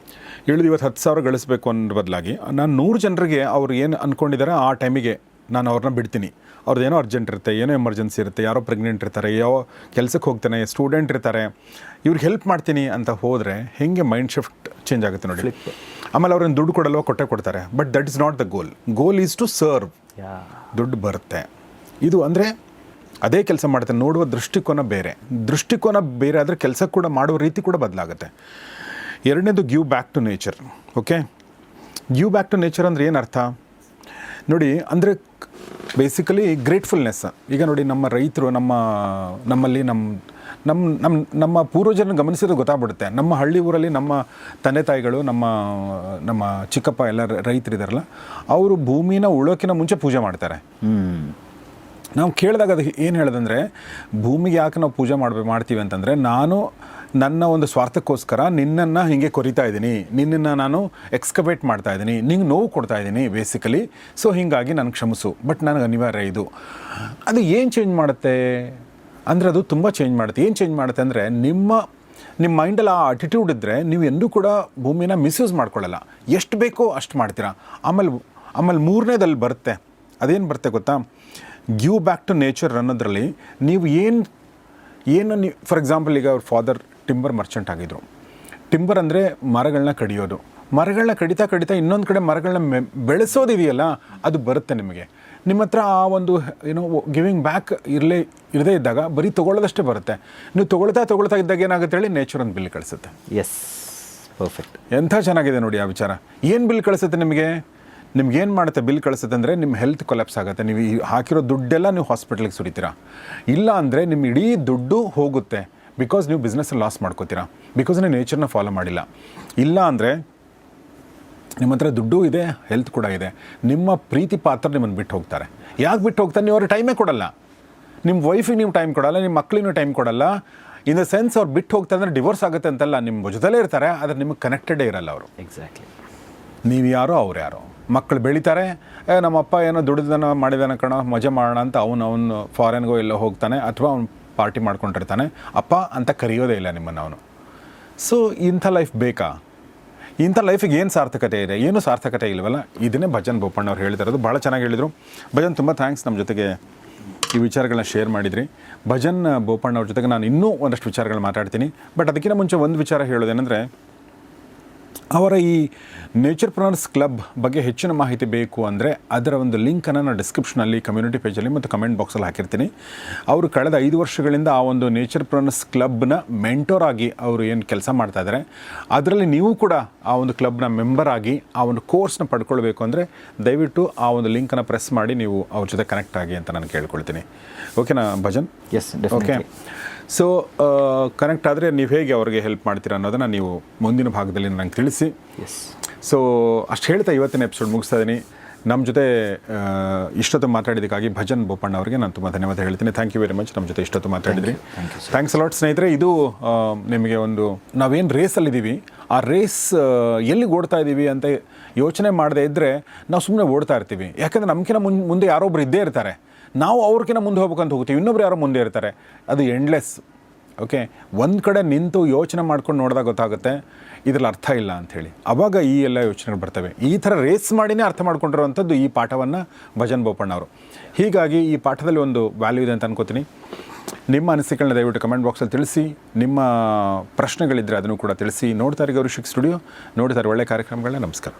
ಇಳಿದು ಇವತ್ತು 10,000 ಗಳಿಸ್ಬೇಕು ಅನ್ನೋ ಬದಲಾಗಿ ನಾನು 100 ಜನರಿಗೆ ಅವ್ರು ಏನು ಅಂದ್ಕೊಂಡಿದ್ದಾರೆ ಆ ಟೈಮಿಗೆ ನಾನು ಅವ್ರನ್ನ ಬಿಡ್ತೀನಿ, ಅವ್ರದ್ದೇನೋ ಅರ್ಜೆಂಟ್ ಇರುತ್ತೆ, ಏನೋ ಎಮರ್ಜೆನ್ಸಿ ಇರುತ್ತೆ, ಯಾರೋ ಪ್ರೆಗ್ನೆಂಟ್ ಇರ್ತಾರೆ, ಯಾವ ಕೆಲಸಕ್ಕೆ ಹೋಗ್ತಾನೆ, ಸ್ಟೂಡೆಂಟ್ ಇರ್ತಾರೆ, ಇವ್ರಿಗೆ ಹೆಲ್ಪ್ ಮಾಡ್ತೀನಿ ಅಂತ ಹೋದರೆ ಹೇಗೆ ಮೈಂಡ್ ಶಿಫ್ಟ್ ಚೇಂಜ್ ಆಗುತ್ತೆ ನೋಡಿ. ಆಮೇಲೆ ಅವ್ರನ್ನ ದುಡ್ಡು ಕೊಡಲ್ವ, ಕೊಡ್ತಾರೆ. But that is not the goal is to serve. ದುಡ್ಡು ಬರುತ್ತೆ. ಇದು ಅಂದರೆ ಅದೇ ಕೆಲಸ ಮಾಡ್ತಾರೆ, ನೋಡುವ ದೃಷ್ಟಿಕೋನ ಬೇರೆ ಆದರೆ ಕೆಲಸ ಕೂಡ ಮಾಡುವ ರೀತಿ ಕೂಡ ಬದಲಾಗುತ್ತೆ. ಎರಡನೇದು give back to nature. Okay, give back to nature ಅಂದರೆ ಏನು ಅರ್ಥ ನೋಡಿ, ಅಂದರೆ ಬೇಸಿಕಲಿ ಗ್ರೇಟ್ಫುಲ್ನೆಸ್. ಈಗ ನೋಡಿ, ನಮ್ಮ ರೈತರು ನಮ್ಮಲ್ಲಿ ನಮ್ಮ ಪೂರ್ವಜರನ್ನು ಗಮನಿಸಿದ್ರೆ ಗೊತ್ತಾಗ್ಬಿಡುತ್ತೆ. ನಮ್ಮ ಹಳ್ಳಿ ಊರಲ್ಲಿ ನಮ್ಮ ತಂದೆ ತಾಯಿಗಳು, ನಮ್ಮ ಚಿಕ್ಕಪ್ಪ ಎಲ್ಲ ರೈತರಿದಾರಲ್ಲ, ಅವರು ಭೂಮಿನ ಉಳೋಕ್ಕಿಂತ ಮುಂಚೆ ಪೂಜೆ ಮಾಡ್ತಾರೆ. ನಾವು ಕೇಳಿದಾಗ ಅದು ಏನು ಹೇಳೋದಂದರೆ, ಭೂಮಿಗೆ ಯಾಕೆ ನಾವು ಪೂಜೆ ಮಾಡ್ತೀವಿ ಅಂತಂದರೆ, ನಾನು ನನ್ನ ಒಂದು ಸ್ವಾರ್ಥಕ್ಕೋಸ್ಕರ ನಿನ್ನನ್ನು ಹೀಗೆ ಕೊರಿತಾ ಇದ್ದೀನಿ, ನಿನ್ನನ್ನು ನಾನು ಎಕ್ಸ್ಕವೇಟ್ ಮಾಡ್ತಾ ಇದ್ದೀನಿ, ನಿಂಗೆ ನೋವು ಕೊಡ್ತಾ ಇದ್ದೀನಿ ಬೇಸಿಕಲಿ, ಸೊ ಹೀಗಾಗಿ ನನಗೆ ಕ್ಷಮಿಸು, ಬಟ್ ನನಗೆ ಅನಿವಾರ್ಯ ಇದು. ಅದು ಏನು ಚೇಂಜ್ ಮಾಡುತ್ತೆ ಅಂದರೆ, ಅದು ತುಂಬ ಚೇಂಜ್ ಮಾಡುತ್ತೆ. ಏನು ಚೇಂಜ್ ಮಾಡುತ್ತೆ ಅಂದರೆ, ನಿಮ್ಮ ಮೈಂಡಲ್ಲಿ ಆ ಅಟಿಟ್ಯೂಡ್ ಇದ್ದರೆ ನೀವು ಎಂದೂ ಕೂಡ ಭೂಮಿನ ಮಿಸ್ಯೂಸ್ ಮಾಡ್ಕೊಳ್ಳಲ್ಲ, ಎಷ್ಟು ಬೇಕೋ ಅಷ್ಟು ಮಾಡ್ತೀರಾ. ಆಮೇಲೆ ಮೂರನೇದಲ್ಲಿ ಬರುತ್ತೆ, ಅದೇನು ಬರುತ್ತೆ ಗೊತ್ತಾ, ಗಿವ್ ಬ್ಯಾಕ್ ಟು ನೇಚರ್ ಅನ್ನೋದ್ರಲ್ಲಿ ನೀವು ಏನು ಫಾರ್ ಎಕ್ಸಾಂಪಲ್, ಈಗ ಅವ್ರ ಫಾದರ್ ಟಿಂಬರ್ ಮರ್ಚೆಂಟ್ ಆಗಿದ್ರು. ಟಿಂಬರ್ ಅಂದರೆ ಮರಗಳನ್ನ ಕಡಿತಾ ಇನ್ನೊಂದು ಕಡೆ ಮರಗಳನ್ನ ಬೆಳೆಸೋದಿದೆಯಲ್ಲ, ಅದು ಬರುತ್ತೆ ನಿಮಗೆ. ನಿಮ್ಮ ಹತ್ರ ಆ ಒಂದು ಏನೋ ಗಿವಿಂಗ್ ಬ್ಯಾಕ್ ಇರದೇ ಇದ್ದಾಗ ಬರೀ ತೊಗೊಳ್ಳೋದಷ್ಟೇ ಬರುತ್ತೆ. ನೀವು ತೊಗೊಳ್ತಾ ಇದ್ದಾಗ ಏನಾಗುತ್ತೆ ಹೇಳಿ, ನೇಚರ್ ಒಂದು ಬಿಲ್ ಕಳಿಸುತ್ತೆ. S, perfect. ಎಂಥ ಚೆನ್ನಾಗಿದೆ ನೋಡಿ ಆ ವಿಚಾರ. ಏನು ಬಿಲ್ ಕಳಿಸುತ್ತೆ ನಿಮ್ಗೇನು ಮಾಡುತ್ತೆ ಬಿಲ್ ಕಳಿಸುತ್ತೆ ಅಂದರೆ, ನಿಮ್ಮ ಹೆಲ್ತ್ ಕೊಲ್ಯಾಪ್ಸ್ ಆಗುತ್ತೆ. ನೀವು ಹಾಕಿರೋ ದುಡ್ಡೆಲ್ಲ ನೀವು ಹಾಸ್ಪಿಟ್ಲಿಗೆ ಸುರಿತೀರಾ. ಇಲ್ಲ ಅಂದರೆ ನಿಮ್ಮ ಇಡೀ ದುಡ್ಡು ಹೋಗುತ್ತೆ, ಬಿಕಾಸ್ ನೀವು ಬಿಸ್ನೆಸ್ಸಲ್ಲಿ ಲಾಸ್ ಮಾಡ್ಕೋತೀರಾ, ಬಿಕಾಸ್ ನೀವು ನೇಚರ್ನ ಫಾಲೋ ಮಾಡಿಲ್ಲ. ಇಲ್ಲ ಅಂದರೆ ನಿಮ್ಮ ಹತ್ರ ದುಡ್ಡು ಇದೆ, ಹೆಲ್ತ್ ಕೂಡ ಇದೆ, ನಿಮ್ಮ ಪ್ರೀತಿ ಪಾತ್ರ ನಿಮ್ಮನ್ನು ಬಿಟ್ಟು ಹೋಗ್ತಾರೆ. ಯಾಕೆ ಬಿಟ್ಟು ಹೋಗ್ತಾರೆ? ನೀವು ಅವ್ರಿಗೆ ಟೈಮೇ ಕೊಡಲ್ಲ. ನಿಮ್ಮ ವೈಫಿಗೆ ನೀವು ಟೈಮ್ ಕೊಡಲ್ಲ, ನಿಮ್ಮ ಮಕ್ಕಳಿಗೂ ಟೈಮ್ ಕೊಡಲ್ಲ. ಇನ್ ದ ಸೆನ್ಸ್ ಅವ್ರು ಬಿಟ್ಟು ಹೋಗ್ತಾರೆ ಅಂದರೆ ಡಿವೋರ್ಸ್ ಆಗುತ್ತೆ ಅಂತಲ್ಲ, ನಿಮ್ಮ ಜೊತೆಲೇ ಇರ್ತಾರೆ, ಆದರೆ ನಿಮಗೆ ಕನೆಕ್ಟೆಡೇ ಇರಲ್ಲ ಅವರು. ಎಕ್ಸಾಕ್ಟ್ಲಿ. ನೀವು ಯಾರೋ ಅವ್ರು ಯಾರೋ. ಮಕ್ಕಳು ಬೆಳೀತಾರೆ, ನಮ್ಮಪ್ಪ ಏನೋ ಮಾಡಿದಾನ ಕಣ, ಮಜಾ ಮಾಡೋಣ ಅಂತ ಅವನು ಫಾರಿನ್ಗೋ ಎಲ್ಲೋ ಹೋಗ್ತಾನೆ, ಅಥವಾ ಅವ್ನು ಪಾರ್ಟಿ ಮಾಡ್ಕೊಂಡಿರ್ತಾನೆ, ಅಪ್ಪ ಅಂತ ಕರೆಯೋದೇ ಇಲ್ಲ ನಿಮ್ಮನ್ನು ಅವನು. ಸೊ ಇಂಥ ಲೈಫ್ ಬೇಕಾ? ಇಂಥ ಲೈಫಿಗೆ ಏನು ಸಾರ್ಥಕತೆ ಇದೆ? ಏನೂ ಸಾರ್ಥಕತೆ ಇಲ್ವಲ್ಲ. ಇದನ್ನೇ ಭಜನ್ ಬೋಪಣ್ಣ ಅವ್ರು ಹೇಳ್ತಿರೋದು. ಭಾಳ ಚೆನ್ನಾಗಿ ಹೇಳಿದರು. ಭಜನ್, ತುಂಬ ಥ್ಯಾಂಕ್ಸ್ ನಮ್ಮ ಜೊತೆಗೆ ಈ ವಿಚಾರಗಳನ್ನ ಶೇರ್ ಮಾಡಿದ್ರಿ. ಭಜನ್ ಬೋಪಣ್ಣ ಅವ್ರ ಜೊತೆಗೆ ನಾನು ಇನ್ನೂ ಒಂದಷ್ಟು ವಿಚಾರಗಳು ಮಾತಾಡ್ತೀನಿ. ಬಟ್ ಅದಕ್ಕಿಂತ ಮುಂಚೆ ಒಂದು ವಿಚಾರ ಹೇಳೋದೇನೆಂದರೆ, ಅವರ ಈ ನೇಚರ್ಪ್ರನರ್ಸ್ ಕ್ಲಬ್ ಬಗ್ಗೆ ಹೆಚ್ಚಿನ ಮಾಹಿತಿ ಬೇಕು ಅಂದರೆ ಅದರ ಒಂದು ಲಿಂಕನ್ನು ನಾನು ಡಿಸ್ಕ್ರಿಪ್ಷನಲ್ಲಿ, ಕಮ್ಯುನಿಟಿ ಪೇಜಲ್ಲಿ ಮತ್ತು ಕಮೆಂಟ್ ಬಾಕ್ಸಲ್ಲಿ ಹಾಕಿರ್ತೀನಿ. ಅವರು ಕಳೆದ 5 ವರ್ಷಗಳಿಂದ ಆ ಒಂದು ನೇಚರ್ಪ್ರನರ್ಸ್ ಕ್ಲಬ್ನ ಮೆಂಟೋರ್ ಆಗಿ ಅವರು ಏನು ಕೆಲಸ ಮಾಡ್ತಾ ಇದ್ದಾರೆ, ಅದರಲ್ಲಿ ನೀವು ಕೂಡ ಆ ಒಂದು ಕ್ಲಬ್ನ ಮೆಂಬರ್ ಆಗಿ ಆ ಒಂದು ಕೋರ್ಸ್ನ ಪಡ್ಕೊಳ್ಬೇಕು ಅಂದರೆ ದಯವಿಟ್ಟು ಆ ಒಂದು ಲಿಂಕನ್ನು ಪ್ರೆಸ್ ಮಾಡಿ ನೀವು ಅವ್ರ ಜೊತೆ ಕನೆಕ್ಟ್ ಆಗಿ ಅಂತ ನಾನು ಕೇಳ್ಕೊಳ್ತೀನಿ. ಓಕೆನಾ Bhajan? Yes, okay. So connect ಆದರೆ ನೀವು ಹೇಗೆ ಅವ್ರಿಗೆ ಹೆಲ್ಪ್ ಮಾಡ್ತೀರಾ ಅನ್ನೋದನ್ನು ನೀವು ಮುಂದಿನ ಭಾಗದಲ್ಲಿ ನನಗೆ ತಿಳಿಸಿ. ಎಸ್. ಸೊ ಅಷ್ಟು ಹೇಳ್ತಾ ಇವತ್ತಿನ ಎಪಿಸೋಡ್ ಮುಗಿಸ್ತಾ ಇದ್ದೀನಿ. ನಮ್ಮ ಜೊತೆ ಇಷ್ಟೊತ್ತು ಮಾತಾಡಿದ್ದಕ್ಕಾಗಿ ಭಜನ್ ಬೋಪಣ್ಣ ಅವರಿಗೆ ನಾನು ತುಂಬ ಧನ್ಯವಾದ ಹೇಳ್ತೀನಿ. Thank you very much. ನಮ್ಮ ಜೊತೆ ಇಷ್ಟೊತ್ತು ಮಾತಾಡಿದ್ರಿ. ಥ್ಯಾಂಕ್ಸ್ ಅಲಾಟ್ ಸ್ನೇಹಿತರೆ. ಇದು ನಿಮಗೆ ಒಂದು, ನಾವೇನು ರೇಸಲ್ಲಿದ್ದೀವಿ, ಆ ರೇಸ್ ಎಲ್ಲಿಗೆ ಓಡ್ತಾ ಇದ್ದೀವಿ ಅಂತ ಯೋಚನೆ ಮಾಡದೇ ಇದ್ದರೆ ನಾವು ಸುಮ್ಮನೆ ಓಡ್ತಾ ಇರ್ತೀವಿ. ಯಾಕಂದರೆ ನಮ್ಗಿಂತ ಮುಂದೆ ಯಾರೊಬ್ರು ಇದ್ದೇ ಇರ್ತಾರೆ, ನಾವು ಅವ್ರಿಗಿಂತ ಮುಂದೆ ಹೋಗ್ಬೇಕಂತ ಹೋಗ್ತೀವಿ, ಇನ್ನೊಬ್ರು ಯಾರೋ ಮುಂದೆ ಇರ್ತಾರೆ. ಅದು ಎಂಡ್ಲೆಸ್. ಓಕೆ, ಒಂದು ಕಡೆ ನಿಂತು ಯೋಚನೆ ಮಾಡ್ಕೊಂಡು ನೋಡಿದಾಗ ಗೊತ್ತಾಗುತ್ತೆ ಇದರಲ್ಲಿ ಅರ್ಥ ಇಲ್ಲ ಅಂಥೇಳಿ. ಆವಾಗ ಈ ಎಲ್ಲ ಯೋಚನೆಗಳು ಬರ್ತವೆ. ಈ ಥರ ರೇಸ್ ಮಾಡಿನೇ ಅರ್ಥ ಮಾಡ್ಕೊಂಡಿರುವಂಥದ್ದು ಈ ಪಾಠವನ್ನು ಭಜನ್ ಬೋಪಣ್ಣ ಅವರು. ಹೀಗಾಗಿ ಈ ಪಾಠದಲ್ಲಿ ಒಂದು ವ್ಯಾಲ್ಯೂ ಇದೆ ಅಂತ ಅನ್ಕೋತೀನಿ. ನಿಮ್ಮ ಅನಿಸಿಕೆಗಳನ್ನ ದಯವಿಟ್ಟು ಕಮೆಂಟ್ ಬಾಕ್ಸಲ್ಲಿ ತಿಳಿಸಿ. ನಿಮ್ಮ ಪ್ರಶ್ನೆಗಳಿದ್ದರೆ ಅದನ್ನು ಕೂಡ ತಿಳಿಸಿ. ನೋಡ್ತಾರೆ ಗೌರಿ ಶಕ್ಕಿ ಸ್ಟುಡಿಯೋ, ನೋಡ್ತಾರೆ ಒಳ್ಳೆಯ ಕಾರ್ಯಕ್ರಮಗಳನ್ನ. ನಮಸ್ಕಾರ.